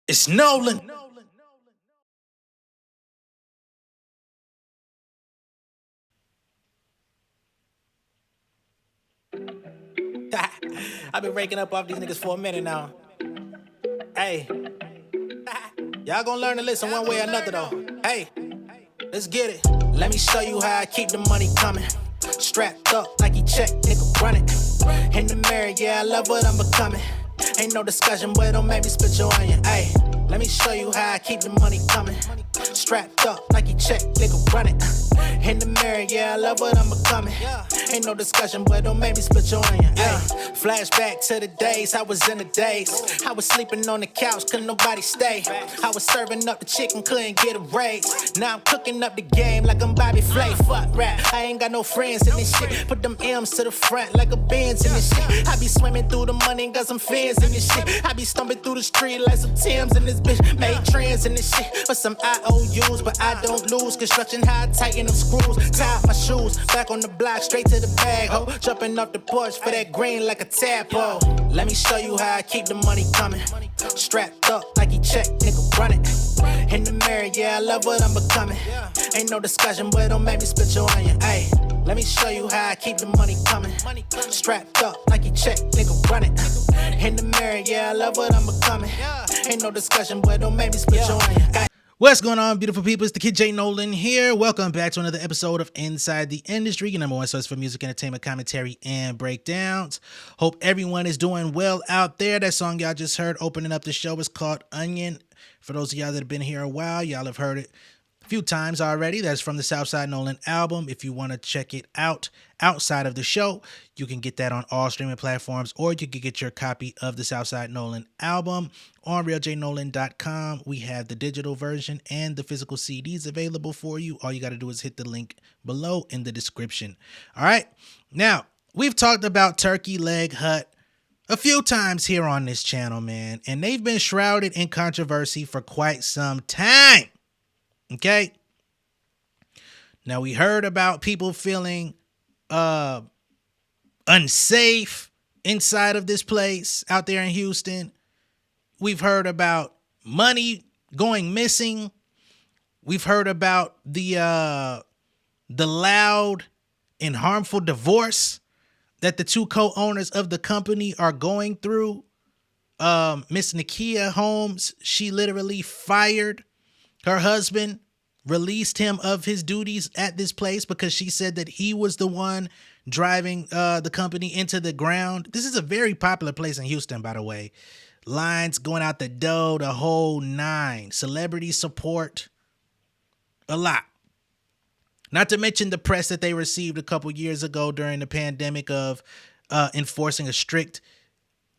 It's Nolan. I've been raking up off these niggas for a minute now. Hey, y'all gonna learn to listen one way or another though. Hey, let's get it. Let me show you how I keep the money coming. Strapped up like he check, nigga run it. In the mirror, yeah, I love what I'm becoming. Ain't no discussion, boy, don't make me spit your onion. Hey, let me show you how I keep the money coming. Strapped up like he check, nigga run it. In the mirror, yeah, I love what I'm becoming. Ain't no discussion, boy, don't make me split your onion. Flashback to the days, I was in the days. I was sleeping on the couch, couldn't nobody stay. I was serving up the chicken, couldn't get a raise. Now I'm cooking up the game like I'm Bobby Flay. Fuck rap, I ain't got no friends in this shit. Put them M's to the front like a Benz in this shit. I be swimming through the money and got some fins in this shit. I be stumbling through the street like some Timbs in this bitch. Made trends in this shit for some IOUs, but I don't lose. Construction how I tighten them screws. Tie up my shoes, back on the block, straight to the bag, ho. Jumping off the porch for that green like a tadpole. Let me show you how I keep the money coming. Strapped up like he check, nigga run it. In the mirror, yeah, I love what I'm becoming. Ain't no discussion, boy, don't make me split your onion. Ay, let me show you how I keep the money coming. Strapped up like he check, nigga run it. In the mirror, yeah, I love what I'm becoming. Ain't no discussion, boy, don't make me split your onion. Ay. What's going on, beautiful people? It's the kid J Nolan here. Welcome back to another episode of Inside the Industry, your number one source for music, entertainment, commentary, and breakdowns. Hope everyone is doing well out there. That song y'all just heard opening up the show is called Onion. For those of y'all that have been here a while, y'all have heard it a few times already. That's from the Southside Nolan album. If you want to check it out outside of the show, you can get that on all streaming platforms, or you can get your copy of the Southside Nolan album on realjnolan.com. We have the digital version and the physical CDs available for you. All you got to do is hit the link below in the description. All right. Now, we've talked about Turkey Leg Hut a few times here on this channel, man, and they've been shrouded in controversy for quite some time. Okay. Now, we heard about people feeling unsafe inside of this place out there in Houston. We've heard about money going missing. We've heard about the loud and harmful divorce that the two co-owners of the company are going through. Miss Nakia Holmes, she literally fired her husband, released him of his duties at this place because she said that he was the one driving the company into the ground. This is a very popular place in Houston, by the way. Lines going out the door, the whole nine. Celebrity support, a lot. Not to mention the press that they received a couple years ago during the pandemic of enforcing a strict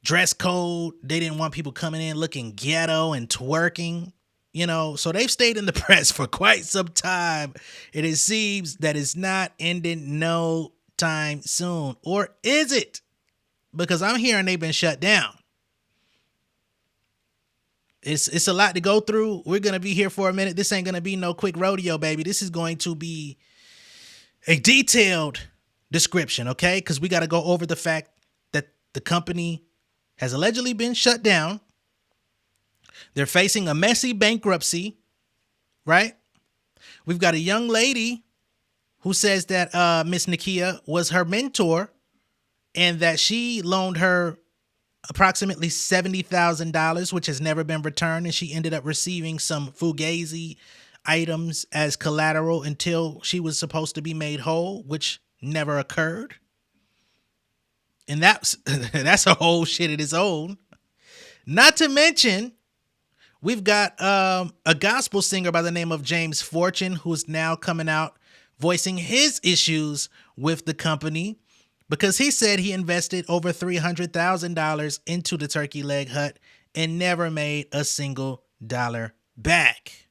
dress code. They didn't want people coming in looking ghetto and twerking. You know, so they've stayed in the press for quite some time. And it seems that it's not ending no time soon. Or is it? Because I'm hearing they've been shut down. It's a lot to go through. We're going to be here for a minute. This ain't going to be no quick rodeo, baby. This is going to be a detailed description, okay? Because we got to go over the fact that the company has allegedly been shut down. They're facing a messy bankruptcy, right? We've got a young lady who says that Miss Nakia was her mentor and that she loaned her approximately $70,000, which has never been returned. And she ended up receiving some fugazi items as collateral until she was supposed to be made whole, which never occurred. And that's a whole shit of its own. Not to mention, we've got a gospel singer by the name of James Fortune, who's now coming out voicing his issues with the company because he said he invested over $300,000 into the Turkey Leg Hut and never made a single dollar back.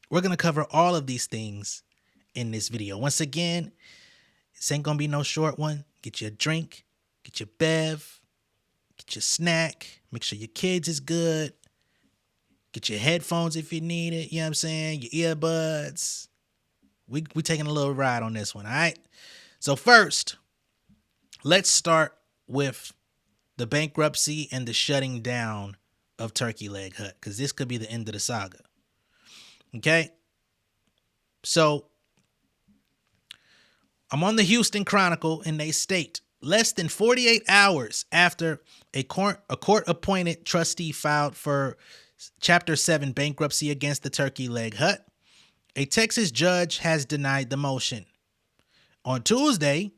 We're going to cover all of these things in this video. Once again, this ain't going to be no short one. Get you a drink, get your bev, get your snack, make sure your kids is good. Get your headphones if you need it. You know what I'm saying? Your earbuds. We taking a little ride on this one, all right? So first, let's start with the bankruptcy and the shutting down of Turkey Leg Hut, because this could be the end of the saga. Okay? So, I'm on the Houston Chronicle, and they state, less than 48 hours after a court-appointed trustee filed for Chapter 7 bankruptcy against the Turkey Leg Hut, a Texas judge has denied the motion. On Tuesday,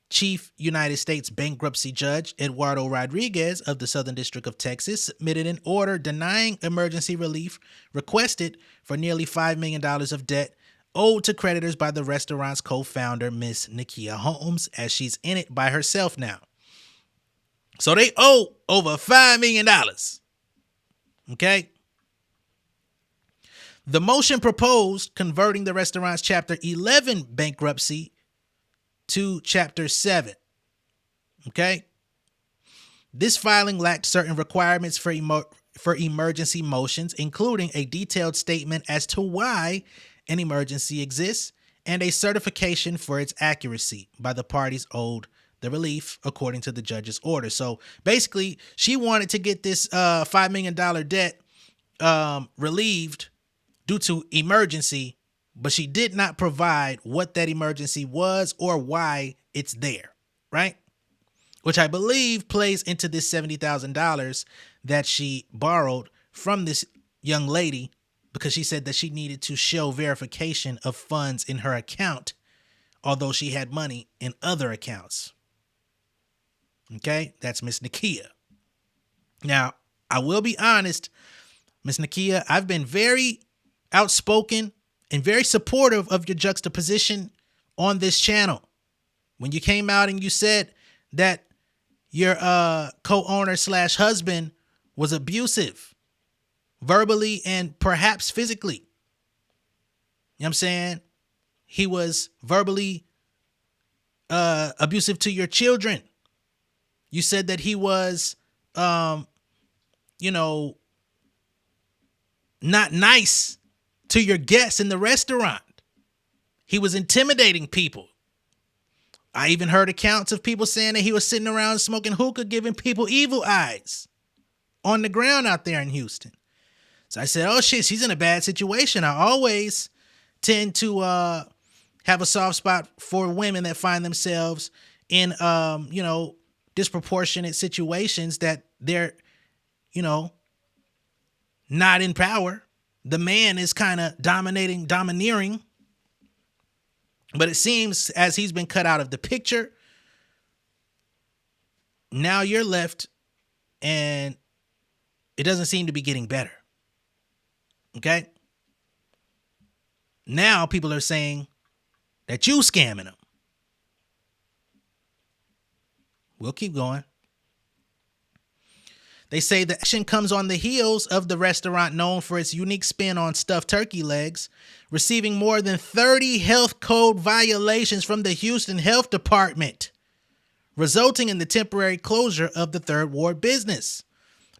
Chief United States Bankruptcy Judge Eduardo Rodriguez of the Southern District of Texas submitted an order denying emergency relief requested for nearly $5 million of debt owed to creditors by the restaurant's co-founder, Miss Nakia Holmes, as she's in it by herself now. So they owe over $5 million. Okay? The motion proposed converting the restaurant's Chapter 11 bankruptcy to Chapter 7. Okay? This filing lacked certain requirements for emergency motions, including a detailed statement as to why an emergency exists and a certification for its accuracy by the parties owed the relief, according to the judge's order. So basically, she wanted to get this $5 million debt relieved due to emergency, but she did not provide what that emergency was or why it's there, right? Which I believe plays into this $70,000 that she borrowed from this young lady, because she said that she needed to show verification of funds in her account, although she had money in other accounts. Okay, that's Miss Nakia. Now, I will be honest, Miss Nakia, I've been very outspoken and very supportive of your juxtaposition on this channel. When you came out and you said that your co-owner / husband was abusive, verbally and perhaps physically. You know what I'm saying? He was verbally abusive to your children. You said that he was, not nice to your guests in the restaurant. He was intimidating people. I even heard accounts of people saying that he was sitting around smoking hookah, giving people evil eyes on the ground out there in Houston. So I said, oh shit, she's in a bad situation. I always tend to have a soft spot for women that find themselves in, disproportionate situations that they're, not in power. The man is kind of domineering. But it seems as he's been cut out of the picture, now you're left and it doesn't seem to be getting better. Okay? Now people are saying that you scamming them. We'll keep going. They say the action comes on the heels of the restaurant known for its unique spin on stuffed turkey legs, receiving more than 30 health code violations from the Houston Health Department, resulting in the temporary closure of the Third Ward business.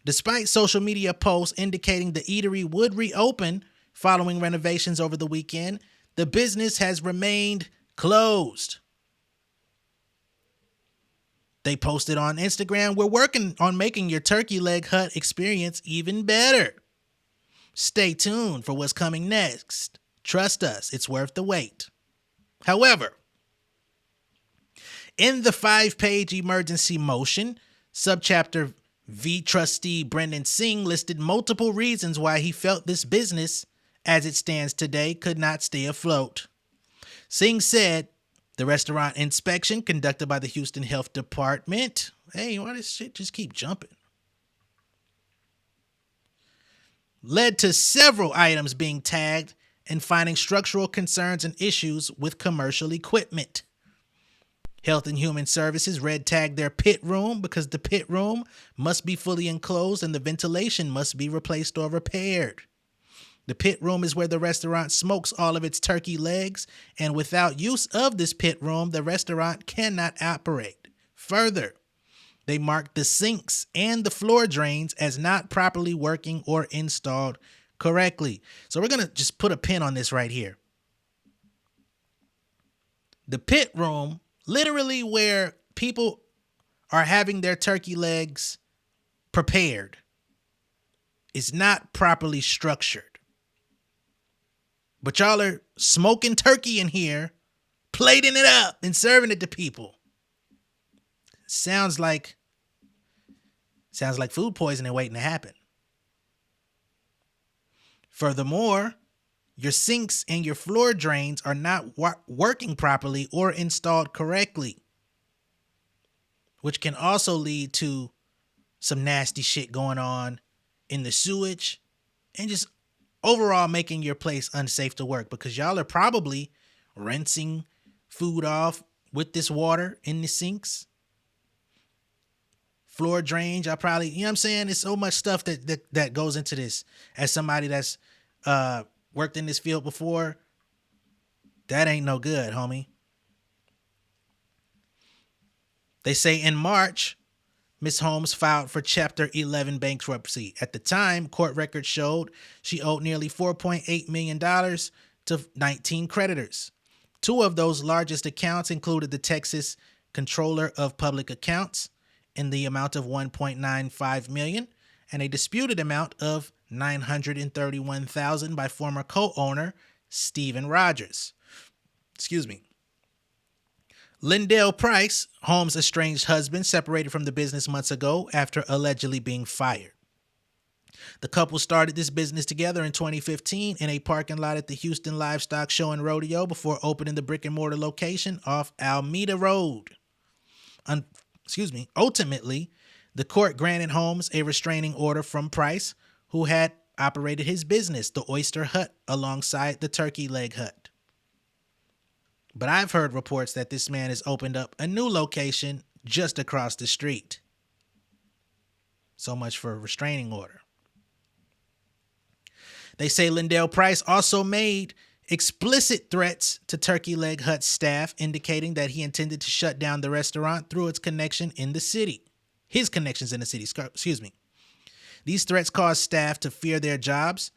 Despite social media posts indicating the eatery would reopen following renovations over the weekend, the business has remained closed. They posted on Instagram, "We're working on making your turkey leg hut experience even better. Stay tuned for what's coming next. Trust us, it's worth the wait." However, in the 5-page emergency motion, subchapter V trustee Brendan Singh listed multiple reasons why he felt this business, as it stands today, could not stay afloat. Singh said, the restaurant inspection conducted by the Houston Health Department. Hey, why does shit just keep jumping? Led to several items being tagged and finding structural concerns and issues with commercial equipment. Health and Human Services red tagged their pit room because the pit room must be fully enclosed and the ventilation must be replaced or repaired. The pit room is where the restaurant smokes all of its turkey legs, and without use of this pit room, the restaurant cannot operate. Further, they marked the sinks and the floor drains as not properly working or installed correctly. So we're going to just put a pin on this right here. The pit room, literally where people are having their turkey legs prepared, is not properly structured. But y'all are smoking turkey in here, plating it up and serving it to people. Sounds like food poisoning waiting to happen. Furthermore, your sinks and your floor drains are not working properly or installed correctly, which can also lead to some nasty shit going on in the sewage and just overall making your place unsafe to work, because y'all are probably rinsing food off with this water in the sinks. Floor drains, y'all probably, you know what I'm saying? There's so much stuff that goes into this. As somebody that's worked in this field before, that ain't no good, homie. They say in March, Ms. Holmes filed for Chapter 11 bankruptcy. At the time, court records showed she owed nearly $4.8 million to 19 creditors. Two of those largest accounts included the Texas Controller of Public Accounts in the amount of $1.95 million and a disputed amount of $931,000 by former co-owner Stephen Rogers. Excuse me. Lindell Price, Holmes' estranged husband, separated from the business months ago after allegedly being fired. The couple started this business together in 2015 in a parking lot at the Houston Livestock Show and Rodeo before opening the brick-and-mortar location off Alameda Road. Ultimately, the court granted Holmes a restraining order from Price, who had operated his business, the Oyster Hut, alongside the Turkey Leg Hut. But I've heard reports that this man has opened up a new location just across the street. So much for a restraining order. They say Lindell Price also made explicit threats to Turkey Leg Hut staff, indicating that he intended to shut down the restaurant through its connection in the city. His connections in the city, excuse me. These threats caused staff to fear their jobs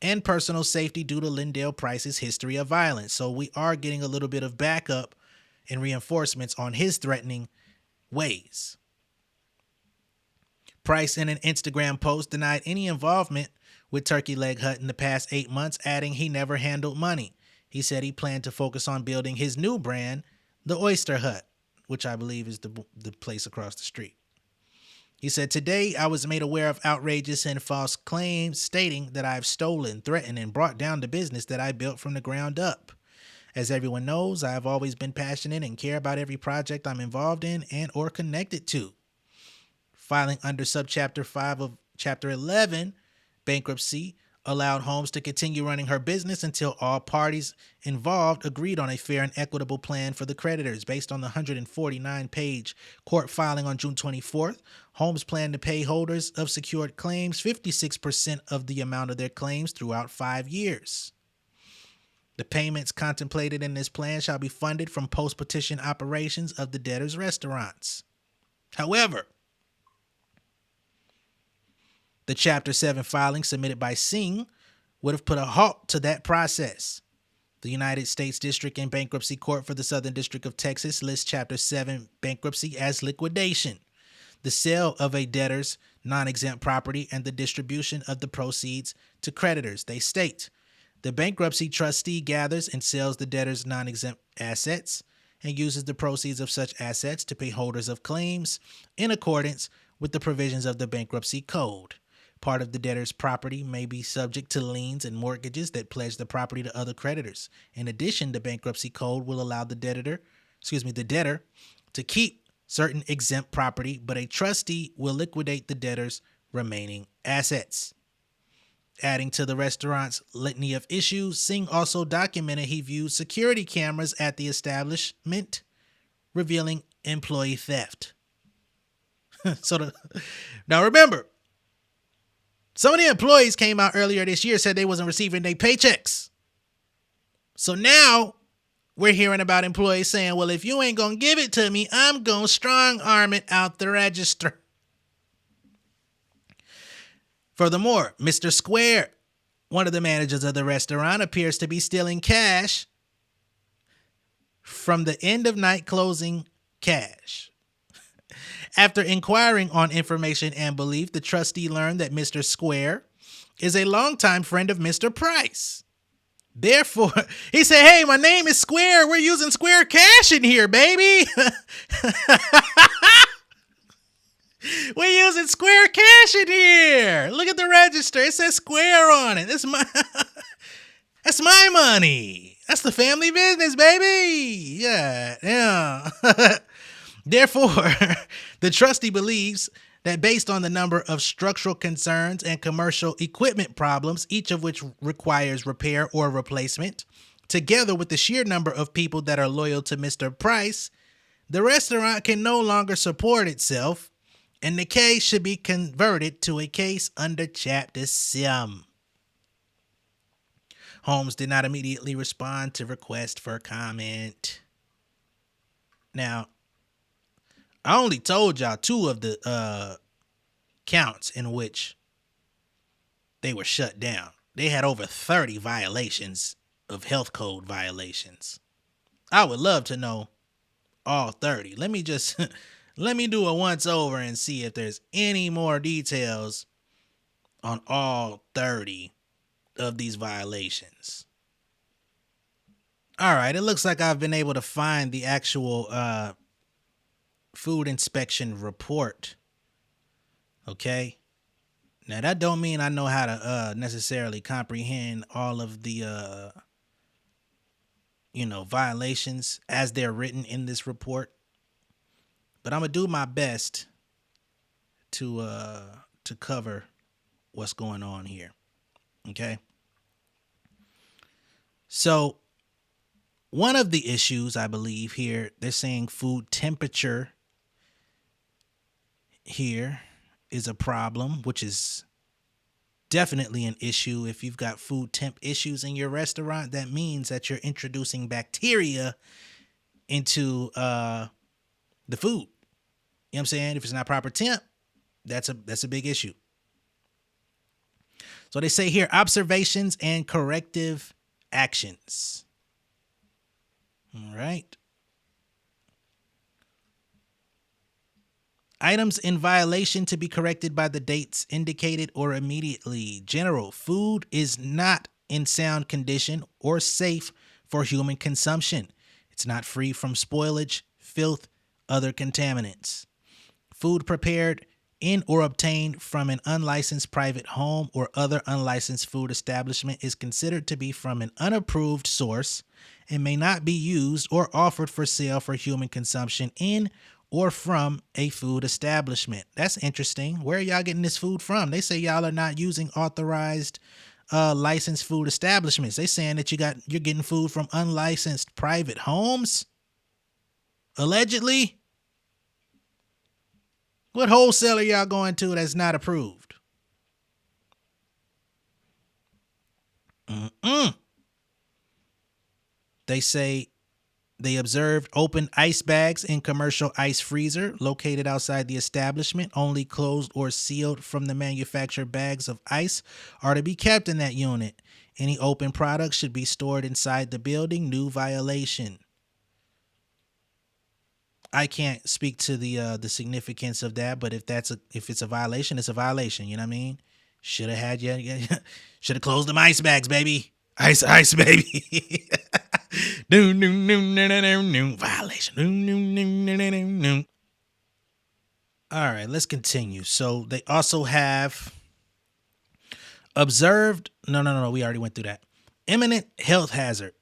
and personal safety due to Lindell Price's history of violence. So we are getting a little bit of backup and reinforcements on his threatening ways. Price, in an Instagram post, denied any involvement with Turkey Leg Hut in the past 8 months, adding he never handled money. He said he planned to focus on building his new brand, the Oyster Hut, which I believe is the place across the street. He said, "Today I was made aware of outrageous and false claims stating that I've stolen, threatened, and brought down the business that I built from the ground up. As everyone knows, I have always been passionate and care about every project I'm involved in and or connected to." Filing under Subchapter 5 of Chapter 11, bankruptcy allowed Holmes to continue running her business until all parties involved agreed on a fair and equitable plan for the creditors. Based on the 149-page court filing on June 24th, Holmes planned to pay holders of secured claims 56% of the amount of their claims throughout 5 years. The payments contemplated in this plan shall be funded from post-petition operations of the debtors' restaurants. However, the Chapter 7 filing submitted by Singh would have put a halt to that process. The United States District and Bankruptcy Court for the Southern District of Texas lists Chapter 7 bankruptcy as liquidation, the sale of a debtor's non-exempt property, and the distribution of the proceeds to creditors. They state, the bankruptcy trustee gathers and sells the debtor's non-exempt assets and uses the proceeds of such assets to pay holders of claims in accordance with the provisions of the Bankruptcy Code. Part of the debtor's property may be subject to liens and mortgages that pledge the property to other creditors. In addition, the Bankruptcy Code will allow the debtor to keep certain exempt property, but a trustee will liquidate the debtor's remaining assets. Adding to the restaurant's litany of issues, Singh also documented he viewed security cameras at the establishment, revealing employee theft. Now remember, some of the employees came out earlier this year, said they wasn't receiving their paychecks. So now we're hearing about employees saying, well, if you ain't going to give it to me, I'm going to strong arm it out the register. Furthermore, Mr. Square, one of the managers of the restaurant, appears to be stealing cash from the end of night closing cash. After inquiring on information and belief, the trustee learned that Mr. Square is a longtime friend of Mr. Price. Therefore, he said, hey, my name is Square. We're using Square Cash in here, baby. We're using Square Cash in here. Look at the register. It says Square on it. That's my money. That's the family business, baby. Yeah. Therefore, the trustee believes that based on the number of structural concerns and commercial equipment problems, each of which requires repair or replacement, together with the sheer number of people that are loyal to Mr. Price, the restaurant can no longer support itself, and the case should be converted to a case under Chapter 7. Holmes did not immediately respond to request for comment. Now, I only told y'all 2 of the counts in which they were shut down. They had over 30 violations of health code violations. I would love to know all 30. Let me do a once over and see if there's any more details on all 30 of these violations. All right, it looks like I've been able to find the actual food inspection report. Okay. Now that don't mean I know how to necessarily comprehend all of the violations as they're written in this report, but I'm gonna do my best to cover what's going on here. Okay. So one of the issues, I believe here, they're saying food temperature here is a problem, which is definitely an issue. If you've got food temp issues in your restaurant, that means that you're introducing bacteria into the food. You know what I'm saying? If it's not proper temp, that's a big issue. So they say here, observations and corrective actions. All right. Items in violation to be corrected by the dates indicated or immediately. General, food is not in sound condition or safe for human consumption. It's not free from spoilage, filth, other contaminants. Food prepared in or obtained from an unlicensed private home or other unlicensed food establishment is considered to be from an unapproved source and may not be used or offered for sale for human consumption in or from a food establishment. That's interesting. Where are y'all getting this food from? They say y'all are not using authorized licensed food establishments. They saying that you're getting food from unlicensed private homes? Allegedly? What wholesaler y'all going to that's not approved? They say they observed open ice bags in commercial ice freezer located outside the establishment. Only closed or sealed from the manufactured bags of ice are to be kept in that unit. Any open products should be stored inside the building. New violation. I can't speak to the significance of that, but if it's a violation, it's a violation. You know what I mean? Should have had should have closed them ice bags, baby. Ice, baby. Violation. All right, let's continue. So they also have observed. No. We already went through that. Imminent health hazard.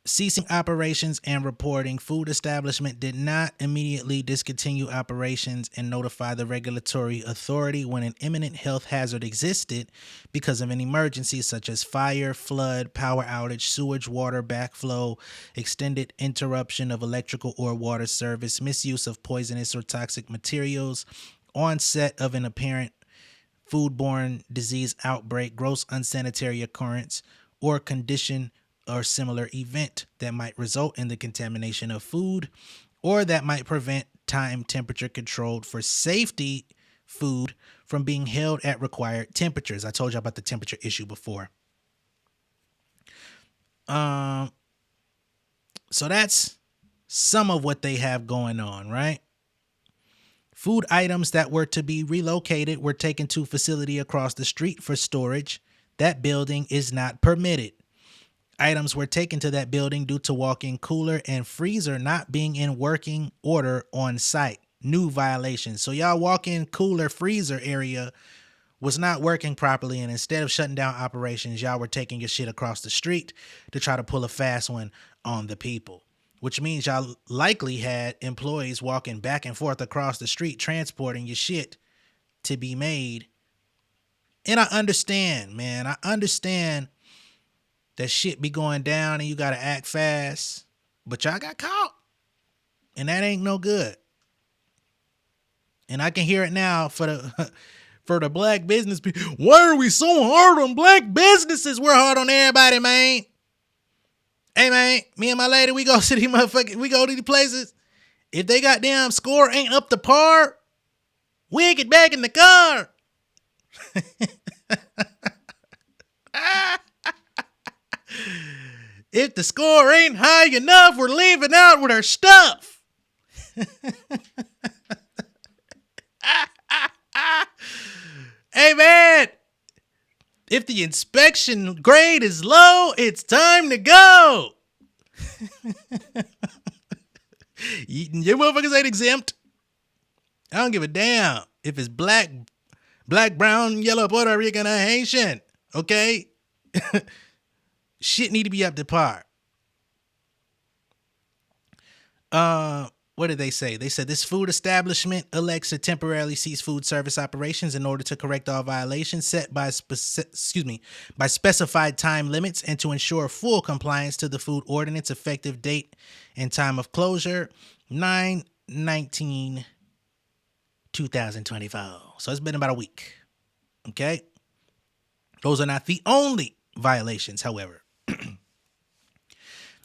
Ceasing operations and reporting. Food establishment did not immediately discontinue operations and notify the regulatory authority when an imminent health hazard existed because of an emergency such as fire, flood, power outage, sewage water backflow, extended interruption of electrical or water service, misuse of poisonous or toxic materials, onset of an apparent foodborne disease outbreak, gross unsanitary occurrence, or condition or similar event that might result in the contamination of food or that might prevent time temperature controlled for safety food from being held at required temperatures. I told you about the temperature issue before. So that's some of what they have going on, right? Food items that were to be relocated were taken to a facility across the street for storage. that building is not permitted. Items were taken to that building due to walk-in cooler and freezer not being in working order on site. New violations. So y'all walk-in cooler freezer area was not working properly, and instead of shutting down operations, y'all were taking your shit across the street to try to pull a fast one on the people, which means y'all likely had employees walking back and forth across the street transporting your shit to be made. And I understand, man. I understand that shit be going down and you gotta act fast, but y'all got caught, and that ain't no good. And I can hear it now for the for the black business people. Why are we so hard on black businesses? We're hard on everybody, man. Hey, man, me and my lady, we go to these motherfuckers, we go to these places. If they goddamn score ain't up to par, we ain't get back in the car. If the score ain't high enough, we're leaving out with our stuff. Hey, man, if the inspection grade is low, it's time to go. Your motherfuckers ain't exempt. I don't give a damn if it's black, brown, yellow, Puerto Rican, or Haitian. Okay? Shit need to be up to par. What did they say? They said this food establishment elects to temporarily cease food service operations in order to correct all violations set by specified time limits and to ensure full compliance to the food ordinance effective date and time of closure 9/19/2024. So it's been about a week. Okay. Those are not the only violations, however.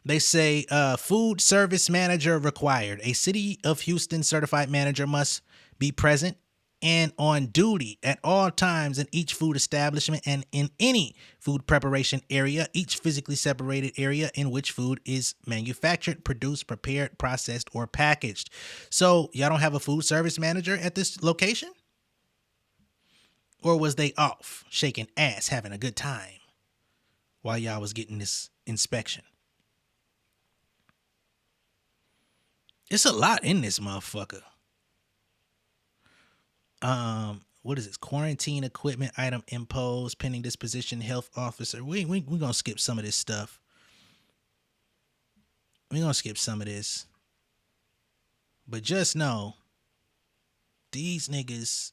They say food service manager required. A City of Houston certified manager must be present and on duty at all times in each food establishment and in any food preparation area, each physically separated area in which food is manufactured, produced, prepared, processed, or packaged. So y'all don't have a food service manager at this location? Or was they off, shaking ass, having a good time while y'all was getting this inspection? It's a lot in this motherfucker. What is this? Quarantine equipment item imposed pending disposition health officer. We gonna skip some of this stuff. We gonna skip some of this. But just know, these niggas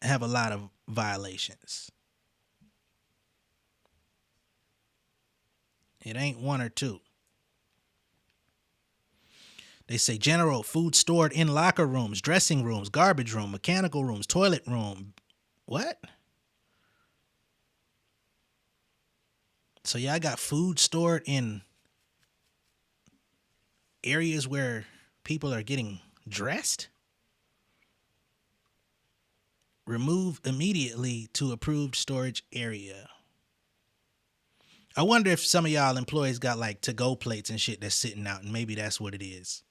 have a lot of violations. It ain't one or two. They say general food stored in locker rooms, dressing rooms, garbage room, mechanical rooms, toilet room. What? So y'all got food stored in areas where people are getting dressed? Remove immediately to approved storage area. I wonder if some of y'all employees got like to-go plates and shit that's sitting out, and maybe that's what it is.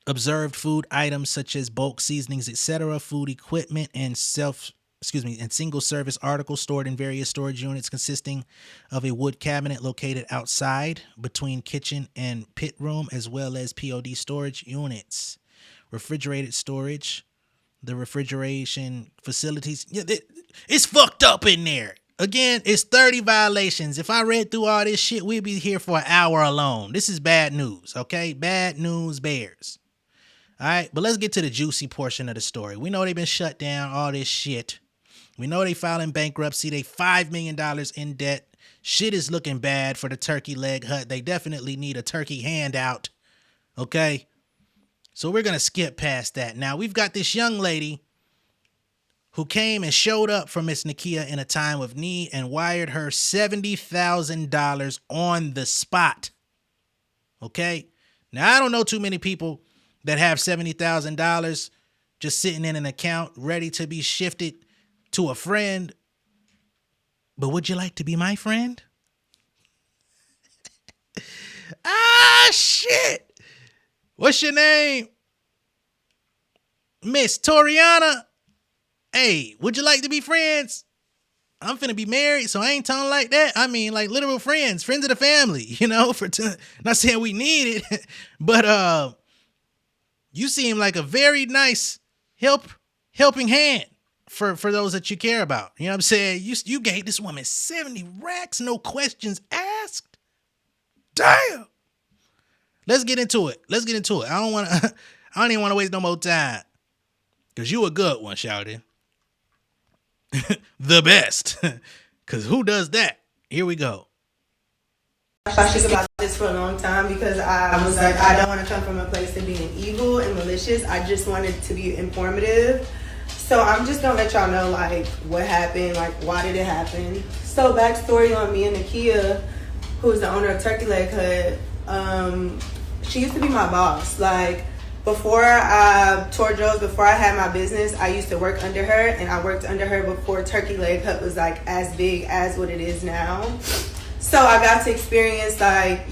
Observed food items such as bulk seasonings, etc., food equipment, and single service articles stored in various storage units consisting of a wood cabinet located outside between kitchen and pit room, as well as POD storage units. Refrigerated storage, the refrigeration facilities. Yeah, it's fucked up in there. Again, it's 30 violations. If I read through all this shit, we'd be here for an hour alone. This is bad news, okay? Bad news bears. All right, but let's get to the juicy portion of the story. We know they've been shut down, all this shit. We know they filing bankruptcy. They $5 million in debt. Shit is looking bad for the turkey leg hut. They definitely need a turkey handout, okay? So we're going to skip past that. Now, we've got this young lady who came and showed up for Miss Nakia in a time of need and wired her $70,000 on the spot. Okay? Now, I don't know too many people that have $70,000 just sitting in an account ready to be shifted to a friend. But would you like to be my friend? Shit. What's your name? Miss Toriana? Hey, would you like to be friends? I'm finna be married, so I ain't talking like that. I mean, like literal friends, friends of the family, not saying we need it, but you seem like a very nice helping hand for those that you care about. You know what I'm saying? You gave this woman 70 racks, no questions asked. Damn. Let's get into it. I don't want to I don't even want to waste no more time. Cause you a good one, shouty. The best. Cause who does that? Here we go. I think about this for a long time because I was like, I don't want to come from a place of being evil and malicious. I just wanted to be informative. So I'm just gonna let y'all know like what happened, like why did it happen. So backstory on me and Nakia, who is the owner of Turkey Leg Hut. She used to be my boss. Like before I toured Joe's, before I had my business, I used to work under her, and I worked under her before Turkey Leg Hut was like as big as what it is now. So I got to experience like,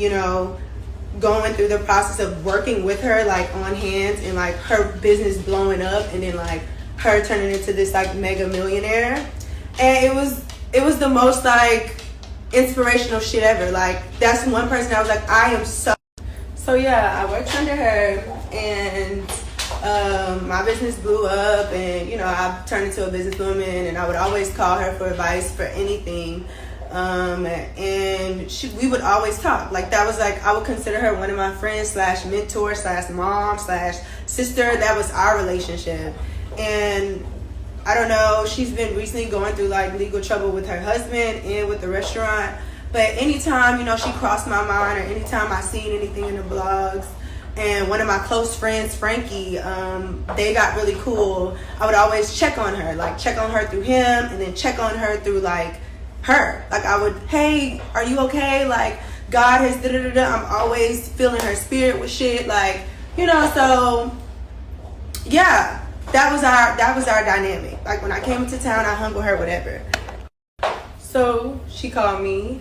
going through the process of working with her like on hands and like her business blowing up and then like her turning into this like mega millionaire. And it was the most like inspirational shit ever. Like that's one person I was like, I am so yeah, I worked under her and my business blew up and I turned into a businesswoman and I would always call her for advice for anything. And we would always talk. Like that was like I would consider her one of my friends / mentor / mom / sister. That was our relationship. And I don't know, she's been recently going through like legal trouble with her husband and with the restaurant. But anytime, she crossed my mind or anytime I seen anything in the blogs, and one of my close friends, Frankie, they got really cool, I would always check on her. Like check on her through him and then check on her through like her. Like I would, hey, are you okay? Like God has da-da-da-da. I'm always feeling her spirit with shit. Like, so yeah, that was our dynamic. Like when I came into town, I hung with her, whatever. So she called me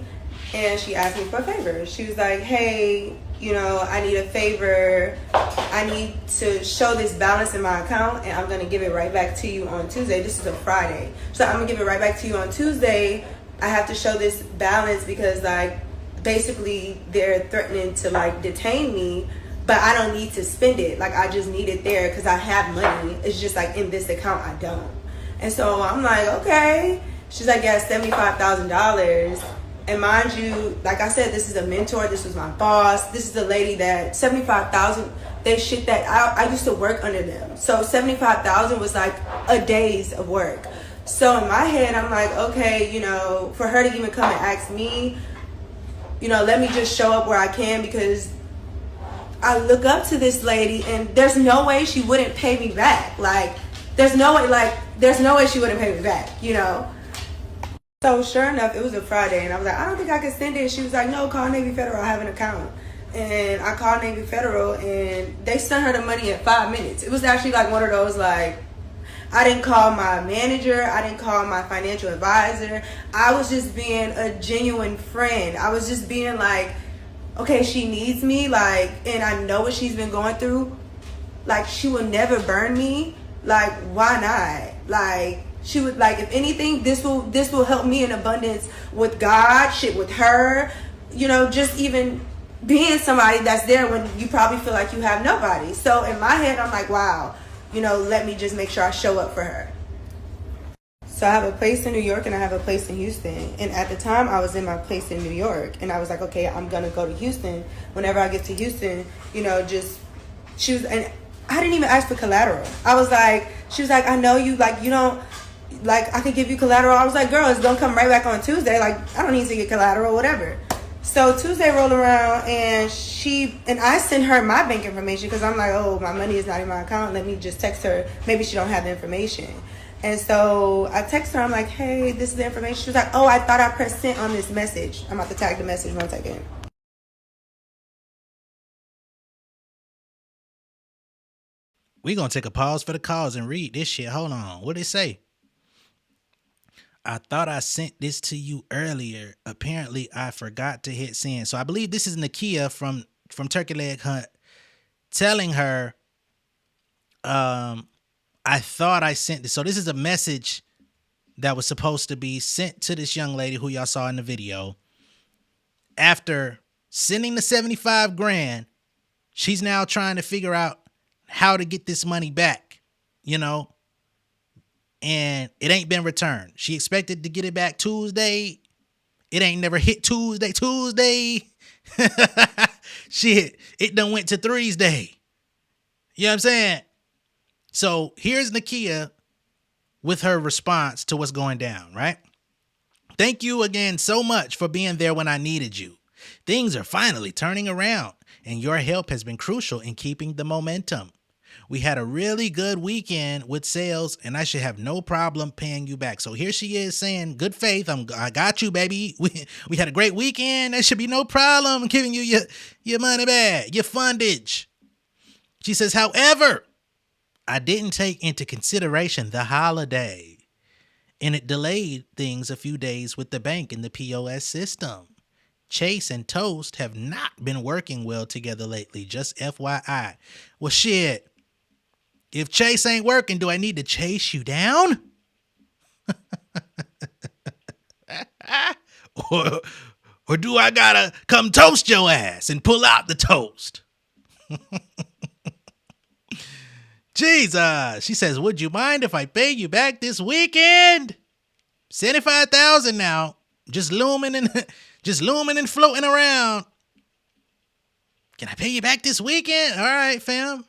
and she asked me for a favor. She was like, hey, I need a favor. I need to show this balance in my account and I'm going to give it right back to you on Tuesday. This is a Friday. So I'm going to give it right back to you on Tuesday. I have to show this balance because like basically they're threatening to like detain me, but I don't need to spend it. Like I just need it there because I have money. It's just like in this account I don't. And so I'm like, okay. She's like, yeah, $75,000. And mind you, like I said, this is a mentor. This was my boss. This is the lady that $75,000. They shit that I used to work under them. So $75,000 was like a day's of work. So in my head, I'm like, okay, for her to even come and ask me, let me just show up where I can because I look up to this lady and there's no way she wouldn't pay me back. Like, there's no way she wouldn't pay me back, So sure enough, it was a Friday and I was like, I don't think I can send it. She was like, no, call Navy Federal. I have an account. And I called Navy Federal and they sent her the money in 5 minutes. It was actually like one of those like, I didn't call my manager. I didn't call my financial advisor. I was just being a genuine friend. I was just being like, okay, she needs me, like, and I know what she's been going through. Like, she will never burn me. Like, why not? Like, she would, like, if anything, this will help me in abundance with God, shit with her. Just even being somebody that's there when you probably feel like you have nobody. So in my head, I'm like, wow. Let me just make sure I show up for her. So I have a place in New York and I have a place in Houston. And at the time I was in my place in New York and I was like, okay, I'm going to go to Houston. Whenever I get to Houston, and I didn't even ask for collateral. She was like, I know you, like, you don't, like, I can give you collateral. I was like, girl, it's going to come right back on Tuesday. Like, I don't need to get collateral, whatever. So Tuesday rolled around and I sent her my bank information because I'm like, oh, my money is not in my account. Let me just text her. Maybe she don't have the information. And so I text her. I'm like, hey, this is the information. She was like, oh, I thought I pressed send on this message. I'm about to tag the message 1 second. We gonna take a pause for the cause and read this shit. Hold on. What did it say? I thought I sent this to you earlier. Apparently, I forgot to hit send. So I believe this is Nakia from Turkey Leg Hunt telling her, I thought I sent this. So this is a message that was supposed to be sent to this young lady who y'all saw in the video. After sending the 75 grand, she's now trying to figure out how to get this money back, you know, and it ain't been returned. She expected to get it back Tuesday. It ain't never hit Tuesday. Shit, it done went to Thursday. You know what I'm saying? So here's Nakia with her response to what's going down, right? Thank you again so much for being there when I needed you. Things are finally turning around, and your help has been crucial in keeping the momentum. We had a really good weekend with sales, and I should have no problem paying you back. So here she is saying, good faith, I got you, baby. We had a great weekend. There should be no problem giving you your money back, your fundage. She says, however, I didn't take into consideration the holiday, and it delayed things a few days with the bank and the POS system. Chase and Toast have not been working well together lately, just FYI. Well, shit. If Chase ain't working, do I need to chase you down? or do I gotta come toast your ass and pull out the toast? Jesus. She says, would you mind if I pay you back this weekend? 75,000 now. Just looming and floating around. Can I pay you back this weekend? All right, fam.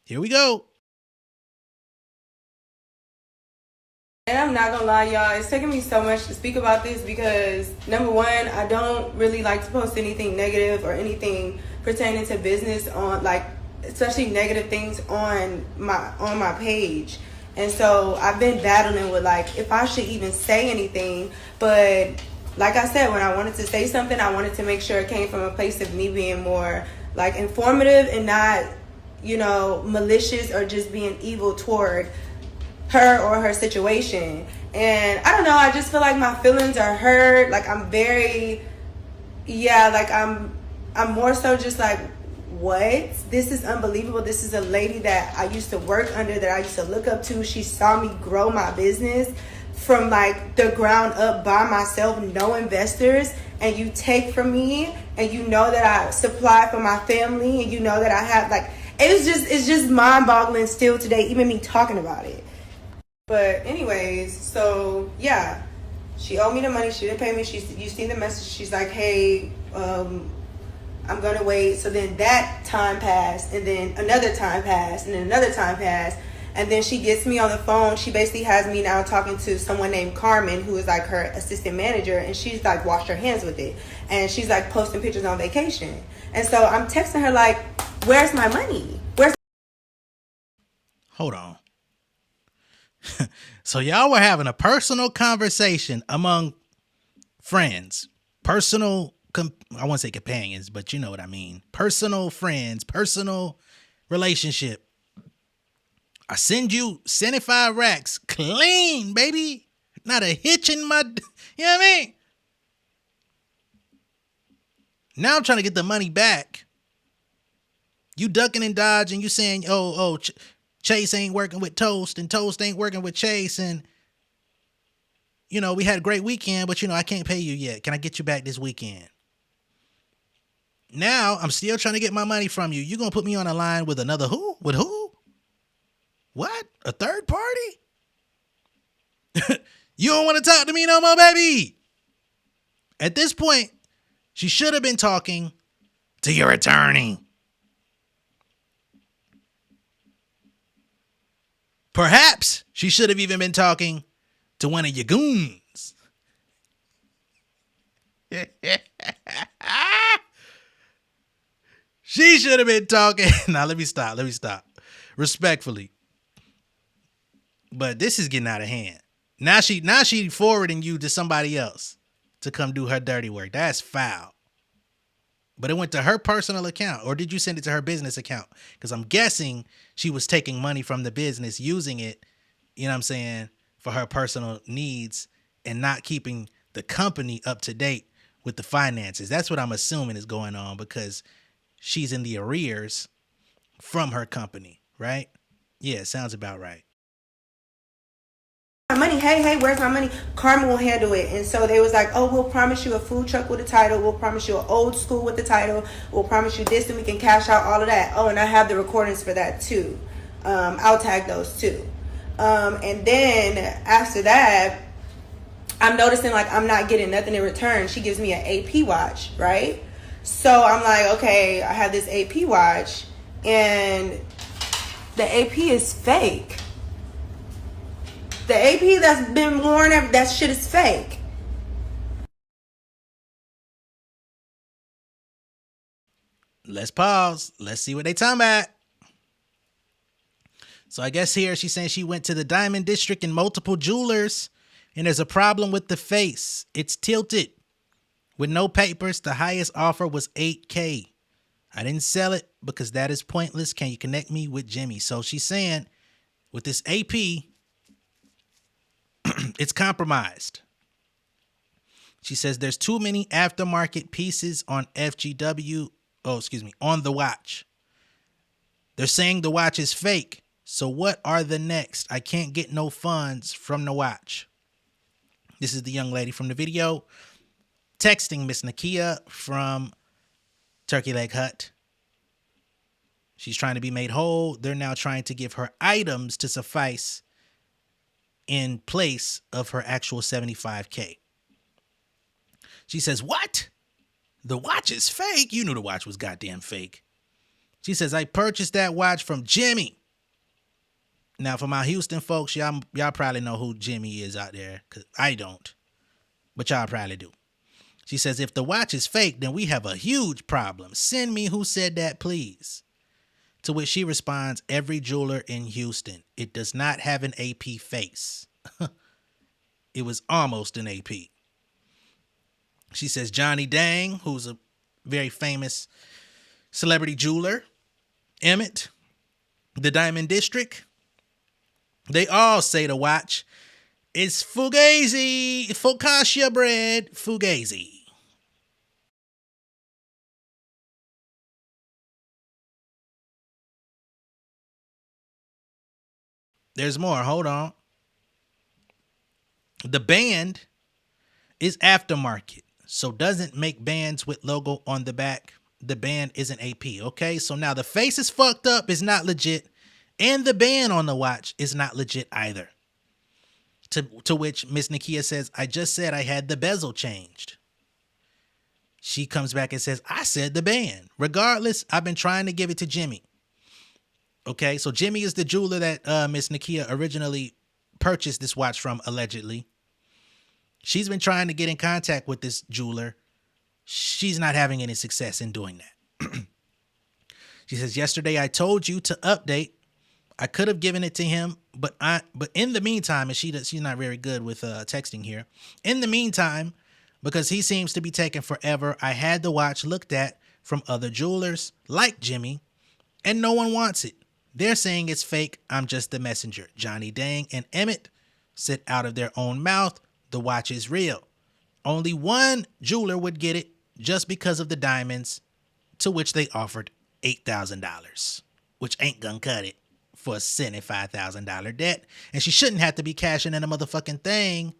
Here we go. And I'm not gonna lie, y'all, it's taking me so much to speak about this because, number one, I don't really like to post anything negative or anything pertaining to business on, like, especially negative things on my page. And so I've been battling with, like, if I should even say anything. But like I said, when I wanted to say something, I wanted to make sure it came from a place of me being more, like, informative and not, you know, malicious or just being evil toward her or her situation. And I don't know, I just feel like my feelings are hurt. Like, I'm very, like, I'm more so just like, what? This is unbelievable. This is a lady that I used to work under, that I used to look up to. She saw me grow my business from, like, the ground up by myself, no investors, and you take from me, and you know that I supply for my family, and you know that I have, like, it's just mind-boggling still today, even me talking about it. But anyways, so yeah, she owed me the money. She didn't pay me. You see the message. She's like, hey, I'm gonna wait. So then that time passed, and then another time passed, and then another time passed, and then she gets me on the phone. She basically has me now talking to someone named Carmen, who is like her assistant manager, and she's like washed her hands with it, and she's like posting pictures on vacation. And so I'm texting her like, where's my money? Hold on. So y'all were having a personal conversation among friends, I won't say companions, but you know what I mean. Personal friends, personal relationship. I send you 75 racks clean, baby. Not a hitch in my, you know what I mean? Now I'm trying to get the money back. You ducking and dodging. You saying, Chase ain't working with Toast and Toast ain't working with Chase. And, you know, we had a great weekend, but, you know, I can't pay you yet. Can I get you back this weekend? Now I'm still trying to get my money from you. You going to put me on a line with another who? With who? What? A third party? You don't want to talk to me no more, baby. At this point, she should have been talking to your attorney. Perhaps she should have even been talking to one of your goons. She should have been talking. Now, let me stop. Respectfully. But this is getting out of hand. Now she forwarding you to somebody else to come do her dirty work. That's foul. But it went to her personal account. Or did you send it to her business account? Because I'm guessing she was taking money from the business, using it, you know what I'm saying, for her personal needs and not keeping the company up to date with the finances. That's what I'm assuming is going on, because she's in the arrears from her company, right? Yeah, sounds about right. My money, hey, where's my money? Carmen will handle it. And so they was like, oh, we'll promise you a food truck with a title. We'll promise you an old school with the title. We'll promise you this, and we can cash out all of that. Oh, and I have the recordings for that too. I'll tag those too. And then after that, I'm noticing like I'm not getting nothing in return. She gives me an AP watch, right? So I'm like, okay, I have this AP watch, and the AP is fake. The AP that's been worn, that shit is fake. Let's pause. Let's see what they talking about. So I guess here she's saying she went to the Diamond District and multiple jewelers, and there's a problem with the face. It's tilted. With no papers, the highest offer was $8K. I didn't sell it because that is pointless. Can you connect me with Jimmy? So she's saying with this AP, it's compromised. She says there's too many aftermarket pieces on on the watch. They're saying the watch is fake. So what are the next? I can't get no funds from the watch. This is the young lady from the video texting Miss Nakia from Turkey Leg Hut. She's trying to be made whole. They're now trying to give her items to suffice in place of her actual $75K. She says, what? The watch is fake? You knew the watch was goddamn fake. She says, I purchased that watch from Jimmy. Now, for my Houston folks, y'all probably know who Jimmy is out there, because I don't. But y'all probably do. She says, if the watch is fake, then we have a huge problem. Send me who said that, please. To which she responds, every jeweler in Houston. It does not have an AP face. It was almost an AP. She says, Johnny Dang, who's a very famous celebrity jeweler, Emmett, the Diamond District, they all say the watch is Fugazi, focaccia bread, Fugazi. There's more. Hold on. The band is aftermarket, so doesn't make bands with logo on the back. The band isn't AP. Okay, so now the face is fucked up, is not legit, and the band on the watch is not legit either. To which Miss Nakia says, I just said I had the bezel changed. She comes back and says, I said the band. Regardless, I've been trying to give it to Jimmy. Okay, so Jimmy is the jeweler that Miss Nakia originally purchased this watch from, allegedly. She's been trying to get in contact with this jeweler. She's not having any success in doing that. She says, yesterday I told you to update. I could have given it to him, but in the meantime, and she's not very good with texting here. In the meantime, because he seems to be taking forever, I had the watch looked at from other jewelers like Jimmy, and no one wants it. They're saying it's fake. I'm just the messenger. Johnny Dang and Emmett said out of their own mouth, the watch is real. Only one jeweler would get it just because of the diamonds, to which they offered $8,000, which ain't gonna cut it for a $75,000 debt. And she shouldn't have to be cashing in a motherfucking thing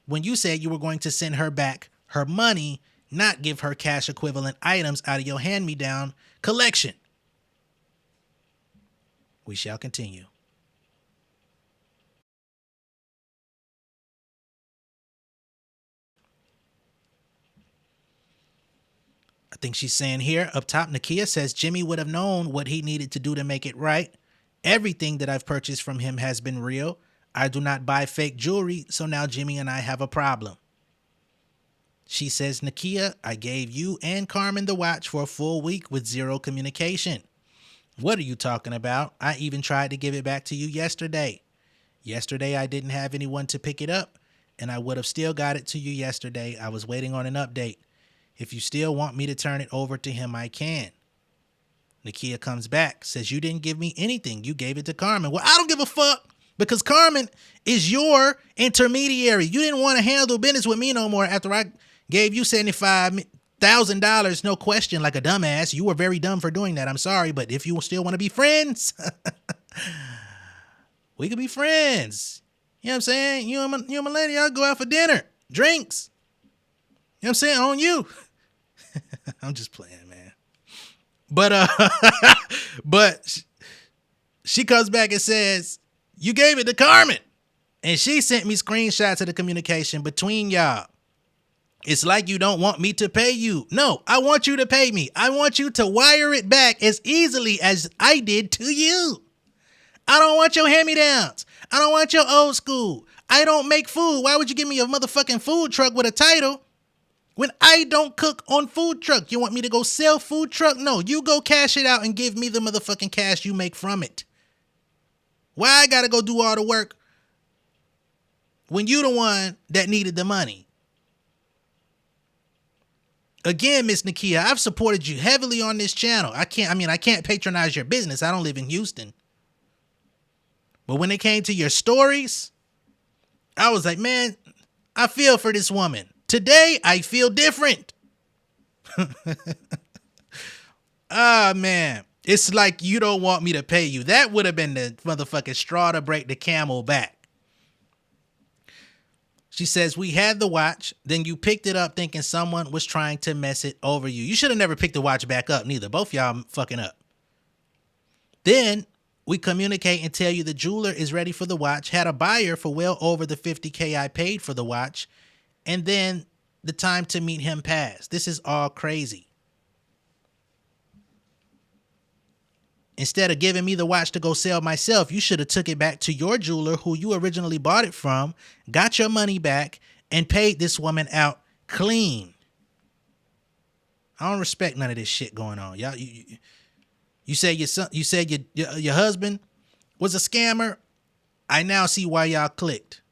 when you said you were going to send her back her money, not give her cash equivalent items out of your hand-me-down collection. We shall continue. I think she's saying here up top, Nakia says Jimmy would have known what he needed to do to make it right. Everything that I've purchased from him has been real. I do not buy fake jewelry, so now Jimmy and I have a problem. She says, Nakia, I gave you and Carmen the watch for a full week with zero communication. What are you talking about? I even tried to give it back to you yesterday. Yesterday, I didn't have anyone to pick it up, and I would have still got it to you yesterday. I was waiting on an update. If you still want me to turn it over to him, I can. Nakia comes back, says you didn't give me anything. You gave it to Carmen. Well, I don't give a fuck because Carmen is your intermediary. You didn't want to handle business with me no more after I gave you $75,000, no question, like a dumbass. You were very dumb for doing that. I'm sorry, but if you still want to be friends, We could be friends. You know what I'm saying? You and my lady, y'all go out for dinner, drinks. You know what I'm saying? On you. I'm just playing, man. But but she comes back and says, you gave it to Carmen. And she sent me screenshots of the communication between y'all. It's like you don't want me to pay you. No, I want you to pay me. I want you to wire it back as easily as I did to you. I don't want your hand-me-downs. I don't want your old school. I don't make food. Why would you give me a motherfucking food truck with a title when I don't cook on food truck? You want me to go sell food truck? No, you go cash it out and give me the motherfucking cash you make from it. Why I gotta go do all the work when you the one that needed the money? Again, Miss Nakia, I've supported you heavily on this channel. I can't patronize your business. I don't live in Houston. But when it came to your stories, I was like, man, I feel for this woman. Today, I feel different. Ah, man. It's like you don't want me to pay you. That would have been the motherfucking straw to break the camel back. She says, we had the watch, then you picked it up thinking someone was trying to mess it over you. You should have never picked the watch back up, neither. Both y'all fucking up. Then we communicate and tell you the jeweler is ready for the watch, had a buyer for well over the $50K I paid for the watch, and then the time to meet him passed. This is all crazy. Instead of giving me the watch to go sell myself, you should have took it back to your jeweler who you originally bought it from, got your money back, and paid this woman out clean. I don't respect none of this shit going on. Y'all, you said your husband was a scammer. I now see why y'all clicked.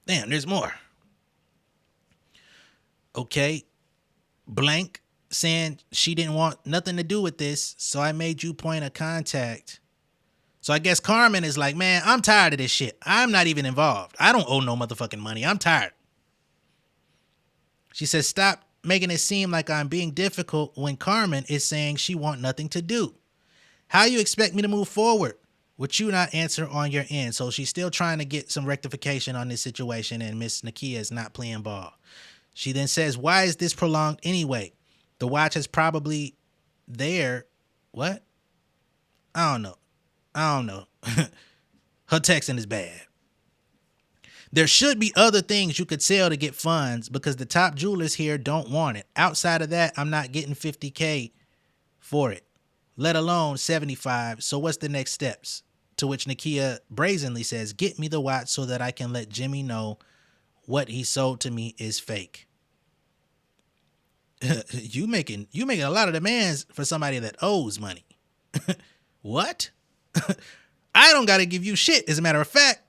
Damn, there's more. Okay, blank saying she didn't want nothing to do with this, so I made you point of contact. So I guess Carmen is like, man, I'm tired of this shit. I'm not even involved. I don't owe no motherfucking money. I'm tired. She says, stop making it seem like I'm being difficult when Carmen is saying she want nothing to do. How you expect me to move forward with you not answer on your end? So she's still trying to get some rectification on this situation, and Miss Nakia is not playing ball. She then says, why is this prolonged anyway? The watch is probably there. What? I don't know. Her texting is bad. There should be other things you could sell to get funds because the top jewelers here don't want it. Outside of that, I'm not getting $50K for it, let alone $75. So what's the next steps? To which Nakia brazenly says, get me the watch so that I can let Jimmy know what he sold to me is fake. You making a lot of demands for somebody that owes money. What? I don't got to give you shit. As a matter of fact,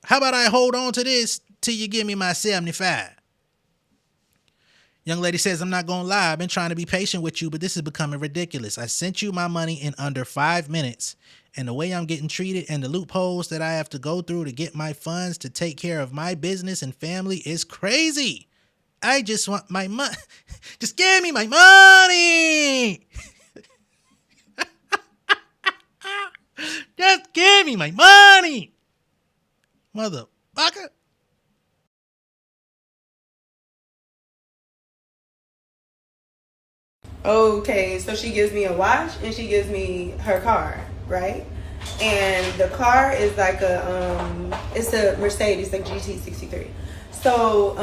how about I hold on to this till you give me my 75? Young lady says, I'm not going to lie. I've been trying to be patient with you, but this is becoming ridiculous. I sent you my money in under 5 minutes, and the way I'm getting treated and the loopholes that I have to go through to get my funds to take care of my business and family is crazy. I just want my money. Just give me my money. Just give me my money. Motherfucker. Okay, so she gives me a watch and she gives me her car, right? And the car is like it's a Mercedes, like GT63. So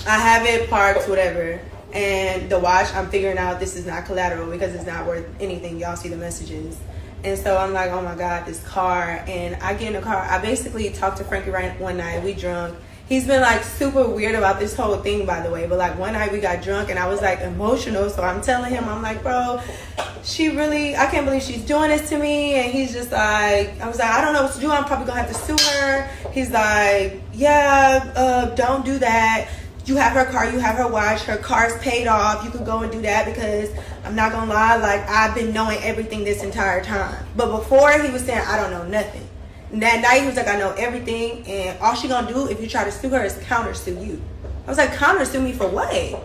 I have it parked, whatever. And the watch, I'm figuring out this is not collateral because it's not worth anything. Y'all see the messages. And so I'm like, oh my God, this car. And I get in the car. I basically talked to Frankie right one night. We drunk. He's been like super weird about this whole thing, by the way. But like one night we got drunk and I was like emotional. So I'm telling him, I'm like, bro, I can't believe she's doing this to me. And he's just like, I was like, I don't know what to do. I'm probably going to have to sue her. He's like, yeah, don't do that. You have her car, you have her watch, her car's paid off. You could go and do that because I'm not going to lie, like I've been knowing everything this entire time. But before he was saying, I don't know nothing. And that night he was like, I know everything. And all she going to do if you try to sue her is counter sue you. I was like, countersue me for what?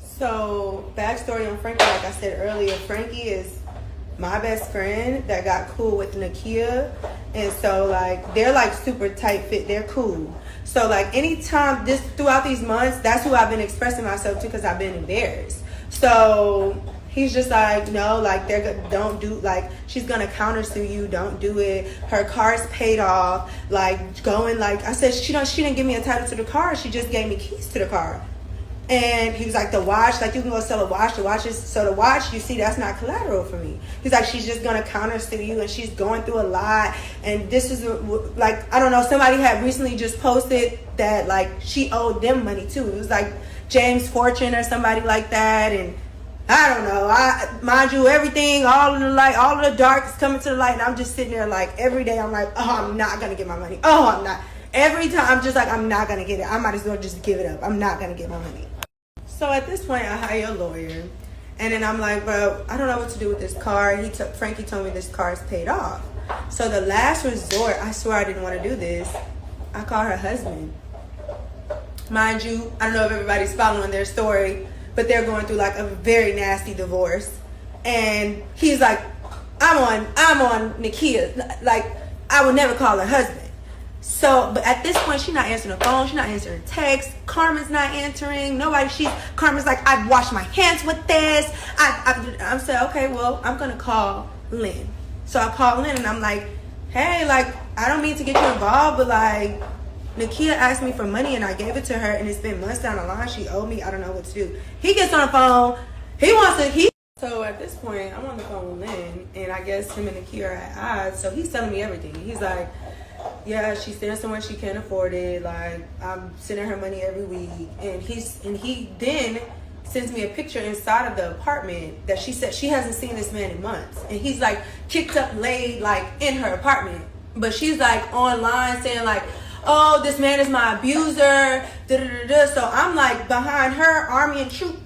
So, backstory on Frankie, like I said earlier, Frankie is my best friend that got cool with Nakia. And so, like, they're like super tight fit. They're cool. So, like, anytime throughout these months, that's who I've been expressing myself to because I've been embarrassed. So, he's just like, no, like, don't do, like, she's gonna countersue you. Don't do it. Her car's paid off. Like, going, like, I said, she didn't give me a title to the car. She just gave me keys to the car. And he was like, the watch, like, you can go sell a watch. The watch is, so the watch, you see, that's not collateral for me. He's like, she's just going to countersue you, and she's going through a lot. And this is, like, I don't know, somebody had recently just posted that, like, she owed them money, too. It was, like, James Fortune or somebody like that. And I don't know. Mind you, everything, all of the light, all of the dark is coming to the light. And I'm just sitting there, like, every day, I'm like, oh, I'm not going to get my money. Oh, I'm not. Every time, I'm just like, I'm not going to get it. I might as well just give it up. I'm not going to get my money. So at this point, I hire a lawyer, and then I'm like, bro, I don't know what to do with this car. Frankie told me this car is paid off. So the last resort, I swear I didn't want to do this, I call her husband. Mind you, I don't know if everybody's following their story, but they're going through like a very nasty divorce. And he's like, I'm on Nakia. Like, I would never call her husband. So, but at this point, she's not answering the phone. She's not answering text. Carmen's not answering. Carmen's like, I've washed my hands with this. I'm saying, okay, well, I'm going to call Lynn. So I call Lynn and I'm like, hey, like, I don't mean to get you involved, but like, Nakia asked me for money and I gave it to her, and it's been months down the line. She owed me. I don't know what to do. He gets on the phone. So at this point, I'm on the phone with Lynn, and I guess him and Nakia are at odds. So he's telling me everything. He's like, yeah, she's staying somewhere she can't afford it. Like, I'm sending her money every week. And he then sends me a picture inside of the apartment that she said she hasn't seen this man in months. And he's like kicked up, laid like in her apartment. But she's like online saying like, oh, this man is my abuser. Da, da, da, da. So I'm like behind her, army and troop.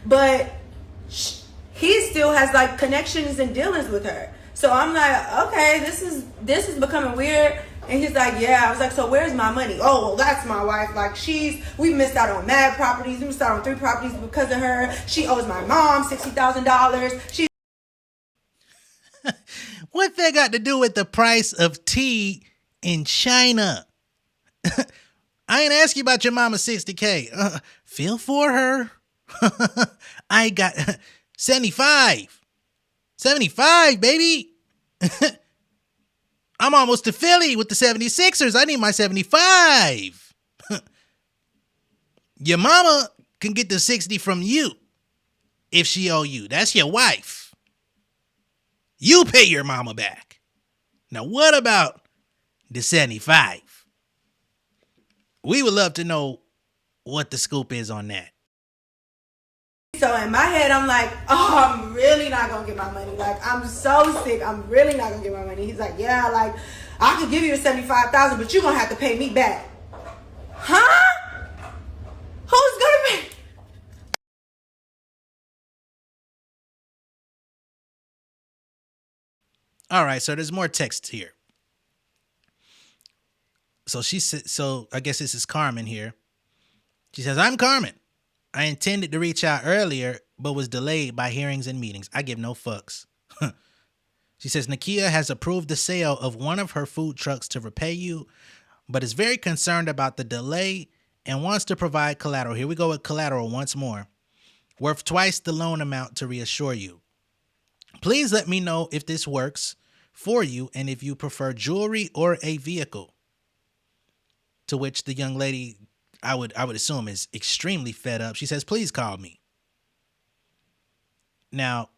But he still has like connections and dealings with her. So I'm like, okay, this is becoming weird. And he's like, yeah. I was like, so where's my money? Oh, well, that's my wife. Like, we missed out on mad properties. We missed out on 3 properties because of her. She owes my mom $60,000. What that got to do with the price of tea in China? I ain't ask you about your mama $60K. Feel for her. I got 75, baby. I'm almost to Philly with the 76ers. I need my 75. Your mama can get the 60 from you if she owe you. That's your wife. You pay your mama back. Now, what about the 75? We would love to know what the scoop is on that. So in my head, I'm like, oh, I'm really not going to get my money. Like, I'm so sick. I'm really not going to get my money. He's like, yeah, like, I could give you the $75,000, but you're going to have to pay me back. Huh? Who's going to pay? All right, so there's more text here. So so I guess this is Carmen here. She says, I'm Carmen. I intended to reach out earlier, but was delayed by hearings and meetings. I give no fucks. She says, Nakia has approved the sale of one of her food trucks to repay you, but is very concerned about the delay and wants to provide collateral. Here we go with collateral once more. Worth twice the loan amount to reassure you. Please let me know if this works for you and if you prefer jewelry or a vehicle. To which the young lady, I would assume, is extremely fed up. She says, please call me. Now,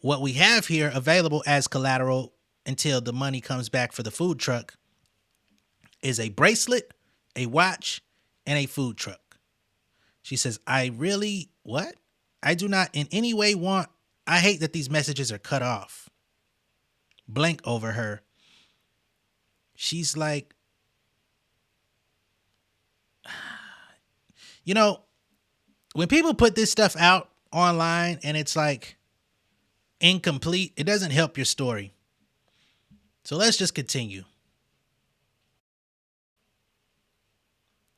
what we have here available as collateral until the money comes back for the food truck is a bracelet, a watch, and a food truck. She says, I do not in any way I hate that these messages are cut off. Blank over her. She's like, you know, when people put this stuff out online and it's like incomplete, it doesn't help your story. So let's just continue.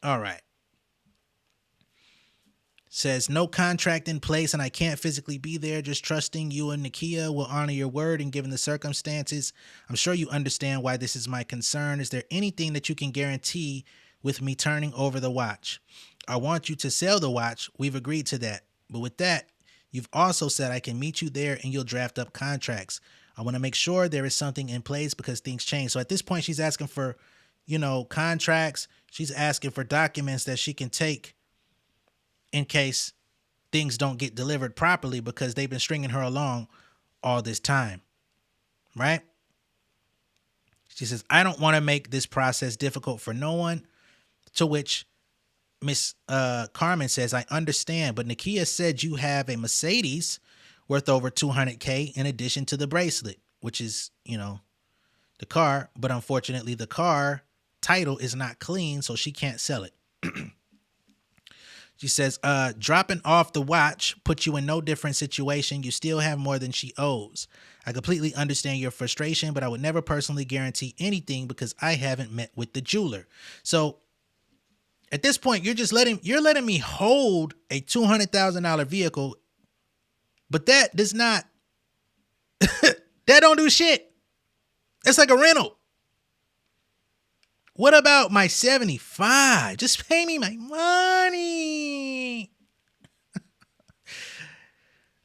All right. Says no contract in place and I can't physically be there. Just trusting you and Nakia will honor your word and given the circumstances. I'm sure you understand why this is my concern. Is there anything that you can guarantee with me turning over the watch? I want you to sell the watch. We've agreed to that. But with that, you've also said I can meet you there and you'll draft up contracts. I want to make sure there is something in place because things change. So at this point, she's asking for, contracts. She's asking for documents that she can take in case things don't get delivered properly because they've been stringing her along all this time, right? She says, I don't want to make this process difficult for no one, to which Miss Carmen says, I understand, but Nakia said you have a Mercedes worth over $200K in addition to the bracelet, which is, the car, but unfortunately the car title is not clean, so she can't sell it. She says, dropping off the watch puts you in no different situation. You still have more than she owes. I completely understand your frustration, but I would never personally guarantee anything because I haven't met with the jeweler. So at this point, you're letting me hold a $200,000 vehicle, but that does not, that don't do shit. It's like a rental. What about my 75? Just pay me my money.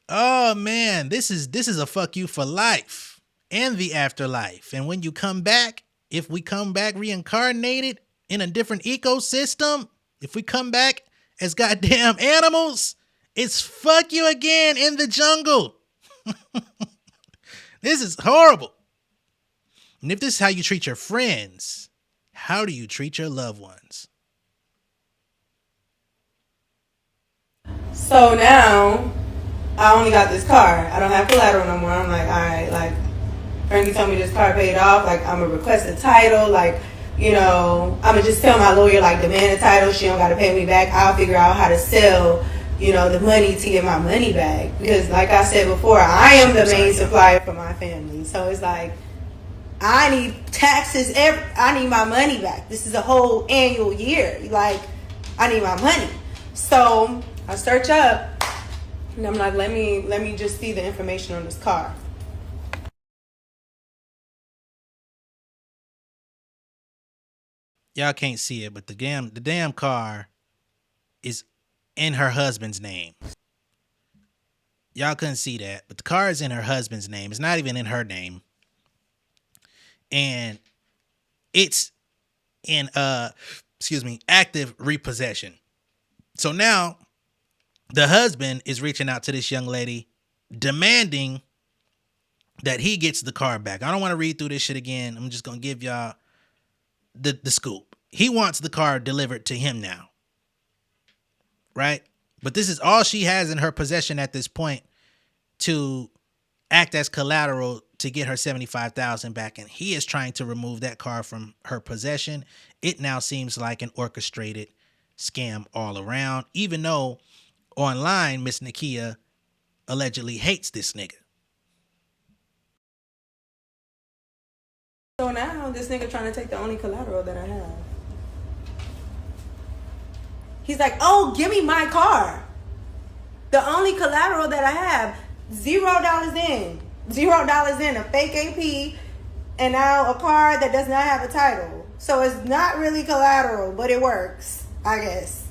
Oh man, this is a fuck you for life and the afterlife. And when you come back, if we come back reincarnated in a different ecosystem, if we come back as goddamn animals, it's fuck you again in the jungle. This is horrible. And if this is how you treat your friends, how do you treat your loved ones? So now I only got this car. I don't have collateral no more. I'm like, all right, like Frankie told me this car paid off. Like I'm gonna request a title. Like, I'm gonna just tell my lawyer, like, demand a title. She don't gotta pay me back. I'll figure out how to sell, the money to get my money back. Because like I said before, I am the main supplier for my family. So it's like, I need taxes. I need my money back. This is a whole annual year. Like, I need my money. So I search up, and I'm like, let me just see the information on this car. Y'all can't see it, but the damn car is in her husband's name. Y'all couldn't see that, but the car is in her husband's name. It's not even in her name. And it's in active repossession. So now the husband is reaching out to this young lady demanding that he gets the car back. I don't want to read through this shit again. I'm just going to give y'all the scoop. He wants the car delivered to him now. Right? But this is all she has in her possession at this point to act as collateral to get her $75,000 back, and he is trying to remove that car from her possession. It now seems like an orchestrated scam all around, even though online Miss Nakia allegedly hates this nigga. So now this nigga trying to take the only collateral that I have. He's like, oh, give me my car. The only collateral that I have, $0 in. $0 in, a fake AP, and now a car that does not have a title. So it's not really collateral, but it works, I guess.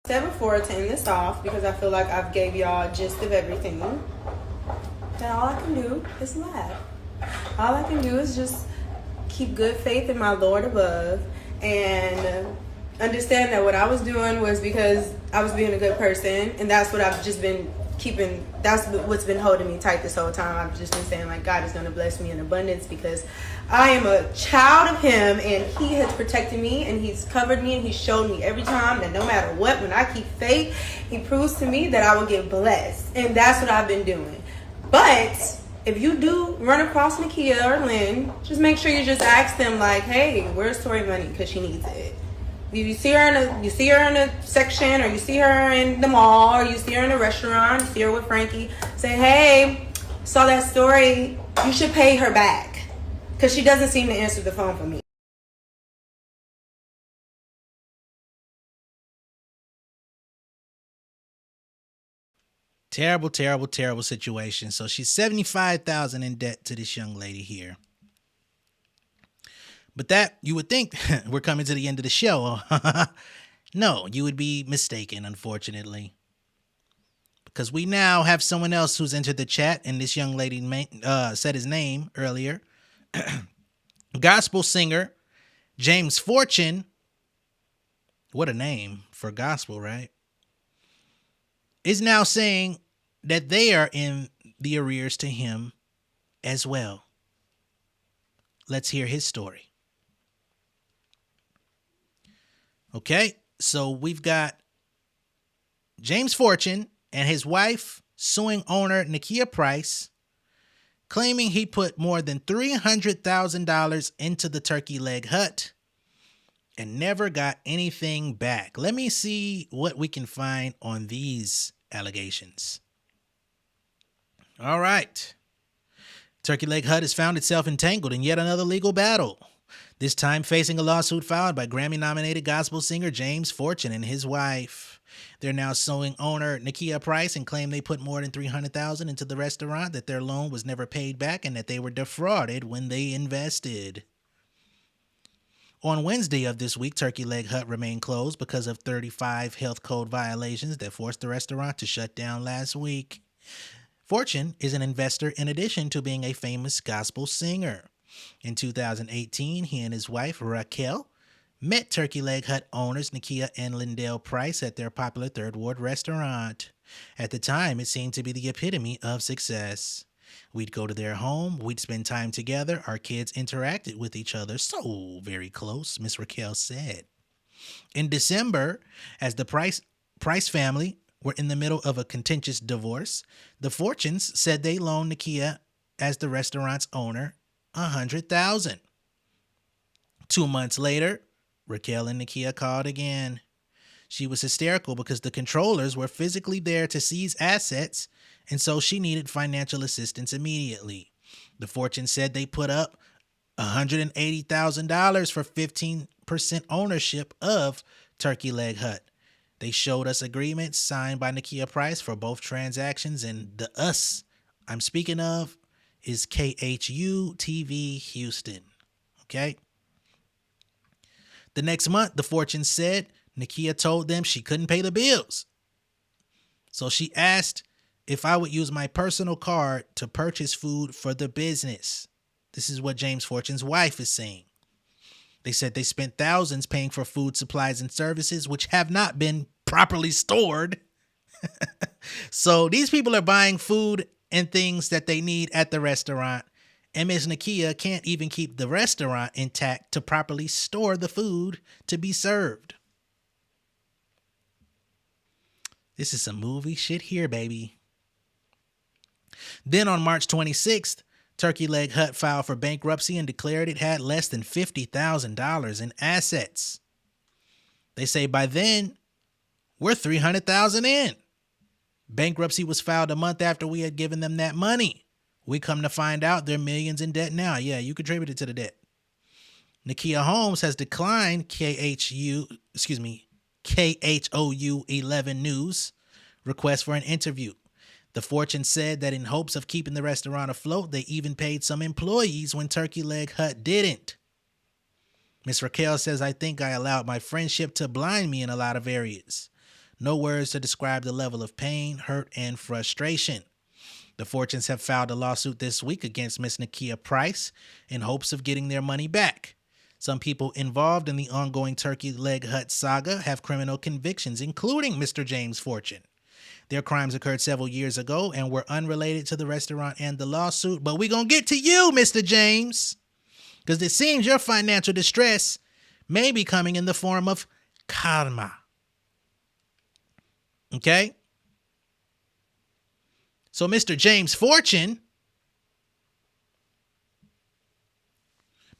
I said before to end this off, because I feel like I've gave y'all a gist of everything, then all I can do is laugh. All I can do is just keep good faith in my Lord above and understand that what I was doing was because I was being a good person, and that's what I've just been keeping. That's what's been holding me tight this whole time. I've just been saying, like, God is going to bless me in abundance because I am a child of him, and he has protected me, and he's covered me, and he's showed me every time that no matter what, when I keep faith, he proves to me that I will get blessed, and that's what I've been doing. But if you do run across Nakia or Lynn, just make sure you just ask them, like, hey, where's Tori money? Because she needs it. You see her in a section, or you see her in the mall, or you see her in a restaurant, you see her with Frankie, say, hey, saw that story, you should pay her back, because she doesn't seem to answer the phone for me. Terrible, terrible, terrible situation. So she's $75,000 in debt to this young lady here. But that, you would think we're coming to the end of the show. No, you would be mistaken, unfortunately. Because we now have someone else who's entered the chat, and this young lady said his name earlier. Gospel singer James Fortune. What a name for gospel, right? Is now saying that they are in the arrears to him as well. Let's hear his story. Okay, so we've got James Fortune and his wife suing owner Nakia Price, claiming he put more than $300,000 into the turkey leg hut and never got anything back. Let me see what we can find on these allegations. All right. Turkey Leg Hut has found itself entangled in yet another legal battle, this time facing a lawsuit filed by Grammy-nominated gospel singer James Fortune and his wife. They're now suing owner Nakia Price and claim they put more than $300,000 into the restaurant, that their loan was never paid back, and that they were defrauded when they invested. On Wednesday of this week, Turkey Leg Hut remained closed because of 35 health code violations that forced the restaurant to shut down last week. Fortune is an investor in addition to being a famous gospel singer. In 2018, he and his wife, Raquel, met Turkey Leg Hut owners Nakia and Lindell Price at their popular Third Ward restaurant. At the time, it seemed to be the epitome of success. We'd go to their home, we'd spend time together, our kids interacted with each other so very close, Miss Raquel said. In December, as the Price family were in the middle of a contentious divorce, the Fortunes said they loaned Nakia, as the restaurant's owner, $100,000. 2 months later, Raquel and Nakia called again. She was hysterical because the controllers were physically there to seize assets, and so she needed financial assistance immediately. The Fortunes said they put up $180,000 for 15% ownership of Turkey Leg Hut. They showed us agreements signed by Nakia Price for both transactions, and the us I'm speaking of is KHU TV Houston. Okay? The next month, the Fortunes said Nakia told them she couldn't pay the bills. So she asked if I would use my personal card to purchase food for the business. This is what James Fortune's wife is saying. They said they spent thousands paying for food, supplies, and services, which have not been properly stored. So these people are buying food and things that they need at the restaurant, and Ms. Nakia can't even keep the restaurant intact to properly store the food to be served. This is some movie shit here, baby. Then on March 26th, Turkey Leg Hut filed for bankruptcy and declared it had less than $50,000 in assets. They say by then, we're $300,000 in. Bankruptcy was filed a month after we had given them that money. We come to find out they're millions in debt now. Yeah, you contributed to the debt. Nakia Holmes has declined KHOU 11 News request for an interview. The Fortune said that in hopes of keeping the restaurant afloat, they even paid some employees when Turkey Leg Hut didn't. Miss Raquel says, I think I allowed my friendship to blind me in a lot of areas. No words to describe the level of pain, hurt, and frustration. The Fortunes have filed a lawsuit this week against Miss Nakia Price in hopes of getting their money back. Some people involved in the ongoing Turkey Leg Hut saga have criminal convictions, including Mr. James Fortune. Their crimes occurred several years ago and were unrelated to the restaurant and the lawsuit. But we're going to get to you, Mr. James, because it seems your financial distress may be coming in the form of karma. Okay? So Mr. James Fortune,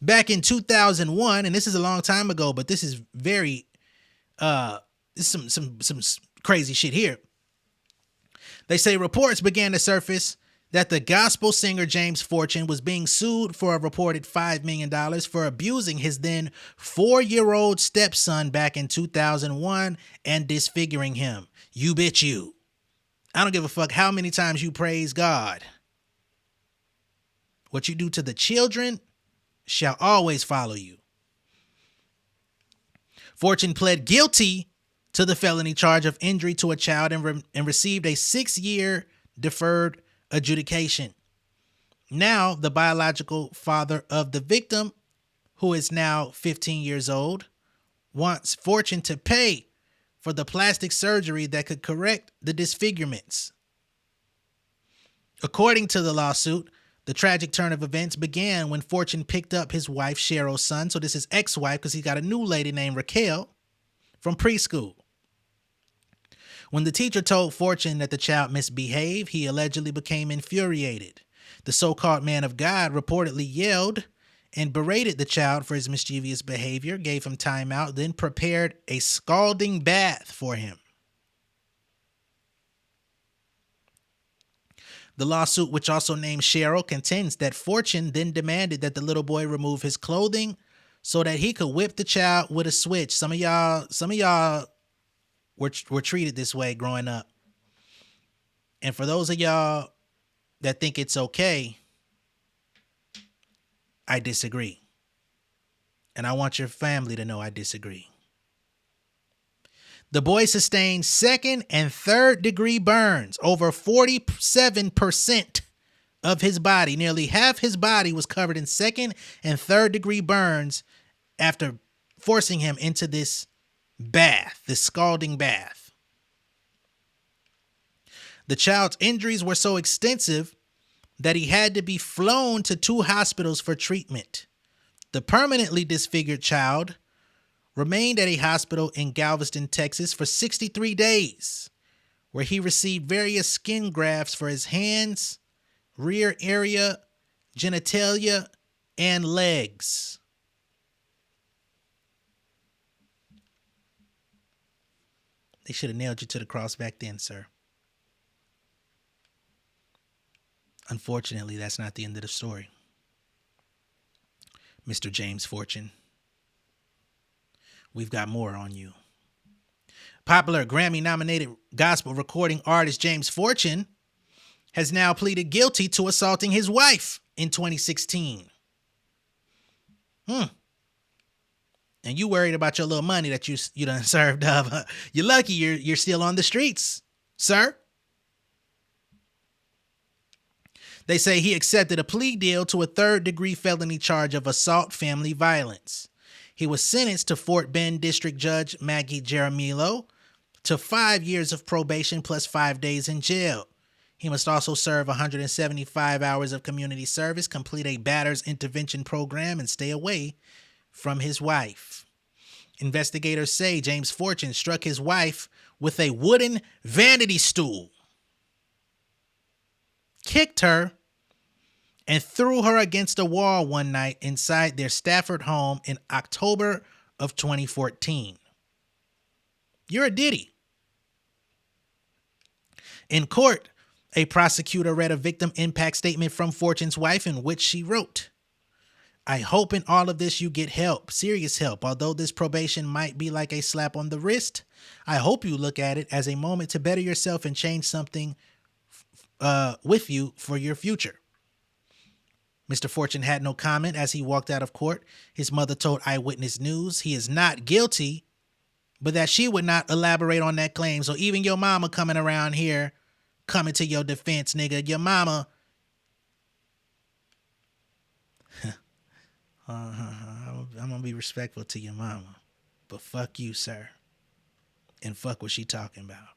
back in 2001, and this is a long time ago, but this is very, this is some crazy shit here. They say reports began to surface that the gospel singer James Fortune was being sued for a reported $5 million for abusing his then 4-year-old stepson back in 2001 and disfiguring him. You bitch you. I don't give a fuck how many times you praise God. What you do to the children shall always follow you. Fortune pled guilty to the felony charge of injury to a child and received a 6-year deferred adjudication. Now, the biological father of the victim, who is now 15 years old, wants Fortune to pay for the plastic surgery that could correct the disfigurements. According to the lawsuit, the tragic turn of events began when Fortune picked up his wife Cheryl's son, so this is ex-wife because he got a new lady named Raquel, from preschool. When the teacher told Fortune that the child misbehaved, he allegedly became infuriated. The so-called man of God reportedly yelled and berated the child for his mischievous behavior, gave him time out, then prepared a scalding bath for him. The lawsuit, which also named Cheryl, contends that Fortune then demanded that the little boy remove his clothing so that he could whip the child with a switch. Some of y'all were treated this way growing up. And for those of y'all that think it's okay, I disagree. And I want your family to know I disagree. The boy sustained second and third degree burns. Over 47% of his body, nearly half his body, was covered in second and third degree burns after forcing him into this bath, this scalding bath. The child's injuries were so extensive that he had to be flown to 2 hospitals for treatment. The permanently disfigured child remained at a hospital in Galveston, Texas for 63 days, where he received various skin grafts for his hands, rear area, genitalia, and legs. They should have nailed you to the cross back then, sir. Unfortunately, that's not the end of the story. Mr. James Fortune, we've got more on you. Popular Grammy-nominated gospel recording artist James Fortune has now pleaded guilty to assaulting his wife in 2016. And you worried about your little money that you done served up. You're lucky you're still on the streets, sir. They say he accepted a plea deal to a 3rd-degree felony charge of assault family violence. He was sentenced to Fort Bend District Judge Maggie Jaramillo to 5 years of probation plus 5 days in jail. He must also serve 175 hours of community service, complete a batter's intervention program, and stay away from his wife. Investigators say James Fortune struck his wife with a wooden vanity stool, kicked her, and threw her against a wall one night inside their Stafford home in October of 2014. You're a ditty. In court, a prosecutor read a victim impact statement from Fortune's wife in which she wrote, "I hope in all of this you get help, serious help. Although this probation might be like a slap on the wrist, I hope you look at it as a moment to better yourself and change something with you for your future." Mr. Fortune had no comment as he walked out of court. His mother told Eyewitness News he is not guilty, but that she would not elaborate on that claim. So even your mama coming around here, coming to your defense, nigga, your mama. I'm going to be respectful to your mama, but fuck you, sir. And fuck what she talking about.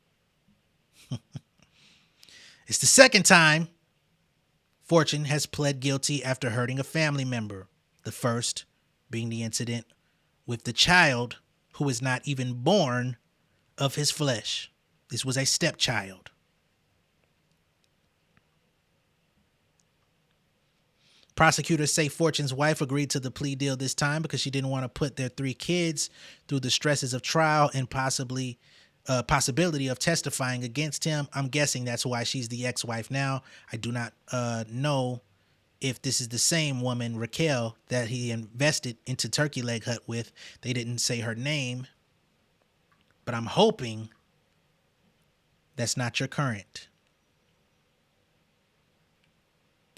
It's the second time Fortune has pled guilty after hurting a family member. The first being the incident with the child who is not even born of his flesh. This was a stepchild. Prosecutors say Fortune's wife agreed to the plea deal this time because she didn't want to put their 3 kids through the stresses of trial and possibility of testifying against him. I'm guessing that's why she's the ex-wife now. I do not know if this is the same woman, Raquel, that he invested into Turkey Leg Hut with. They didn't say her name, but I'm hoping That's not your current.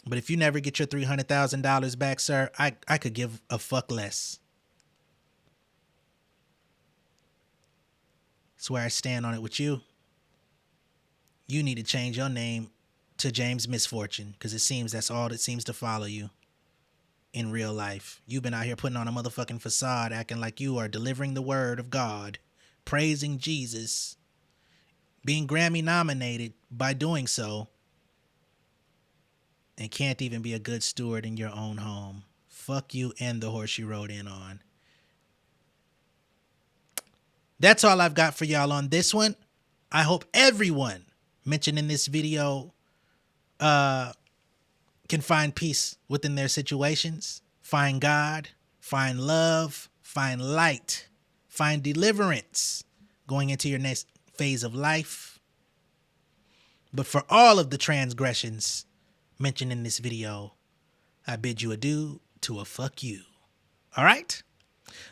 But if you never get your $300,000 back, sir, I could give a fuck less. That's where I stand on it with you. You need to change your name to James Misfortune, because it seems that's all that seems to follow you in real life. You've been out here putting on a motherfucking facade, acting like you are delivering the word of God, praising Jesus, being Grammy nominated by doing so, and can't even be a good steward in your own home. Fuck you and the horse you rode in on. That's all I've got for y'all on this one. I hope everyone mentioned in this video can find peace within their situations, find God, find love, find light, find deliverance going into your next phase of life. But for all of the transgressions mentioned in this video, I bid you adieu to a fuck you. All right?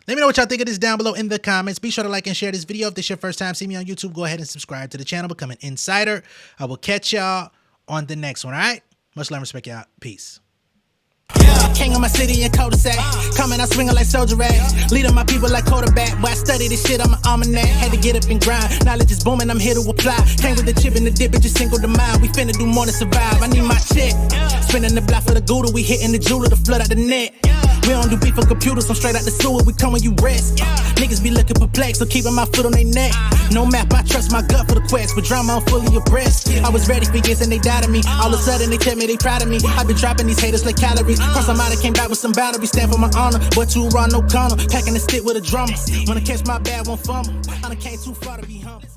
Let me know what y'all think of this down below in the comments. Be sure to like and share this video. If this is your first time seeing me on YouTube, go ahead and subscribe to the channel. Become an insider. I will catch y'all on the next one, all right? Much love and respect, y'all. Peace. Yeah, king of my city and cul-de-sac. Coming out swinging like soldier rag. Leading my people like quarterback. Boy, I study this shit, I'm an almanac. Had to get up and grind. Knowledge is booming, I'm here to apply. Came with the chip and the dip, it just single the mind. We finna do more than survive. I need my check. Spinning the block for the Gouda. We hitting the jeweler to flood out the net. We don't do beef for computers, I'm straight out the sewer. We come when you rest. Niggas be looking perplexed, so keeping my foot on their neck. No map, I trust my gut for the quest. But drama, I'm fully abreast. I was ready for years and they doubted me. All of a sudden they tell me they proud of me. I been dropping these haters like calories. Cross them out, I came back with some boundaries. Stand for my honor, but you run no corner. Packing the stick with a drummer. When I catch my bad, won't fumble. I done came too far to be humble.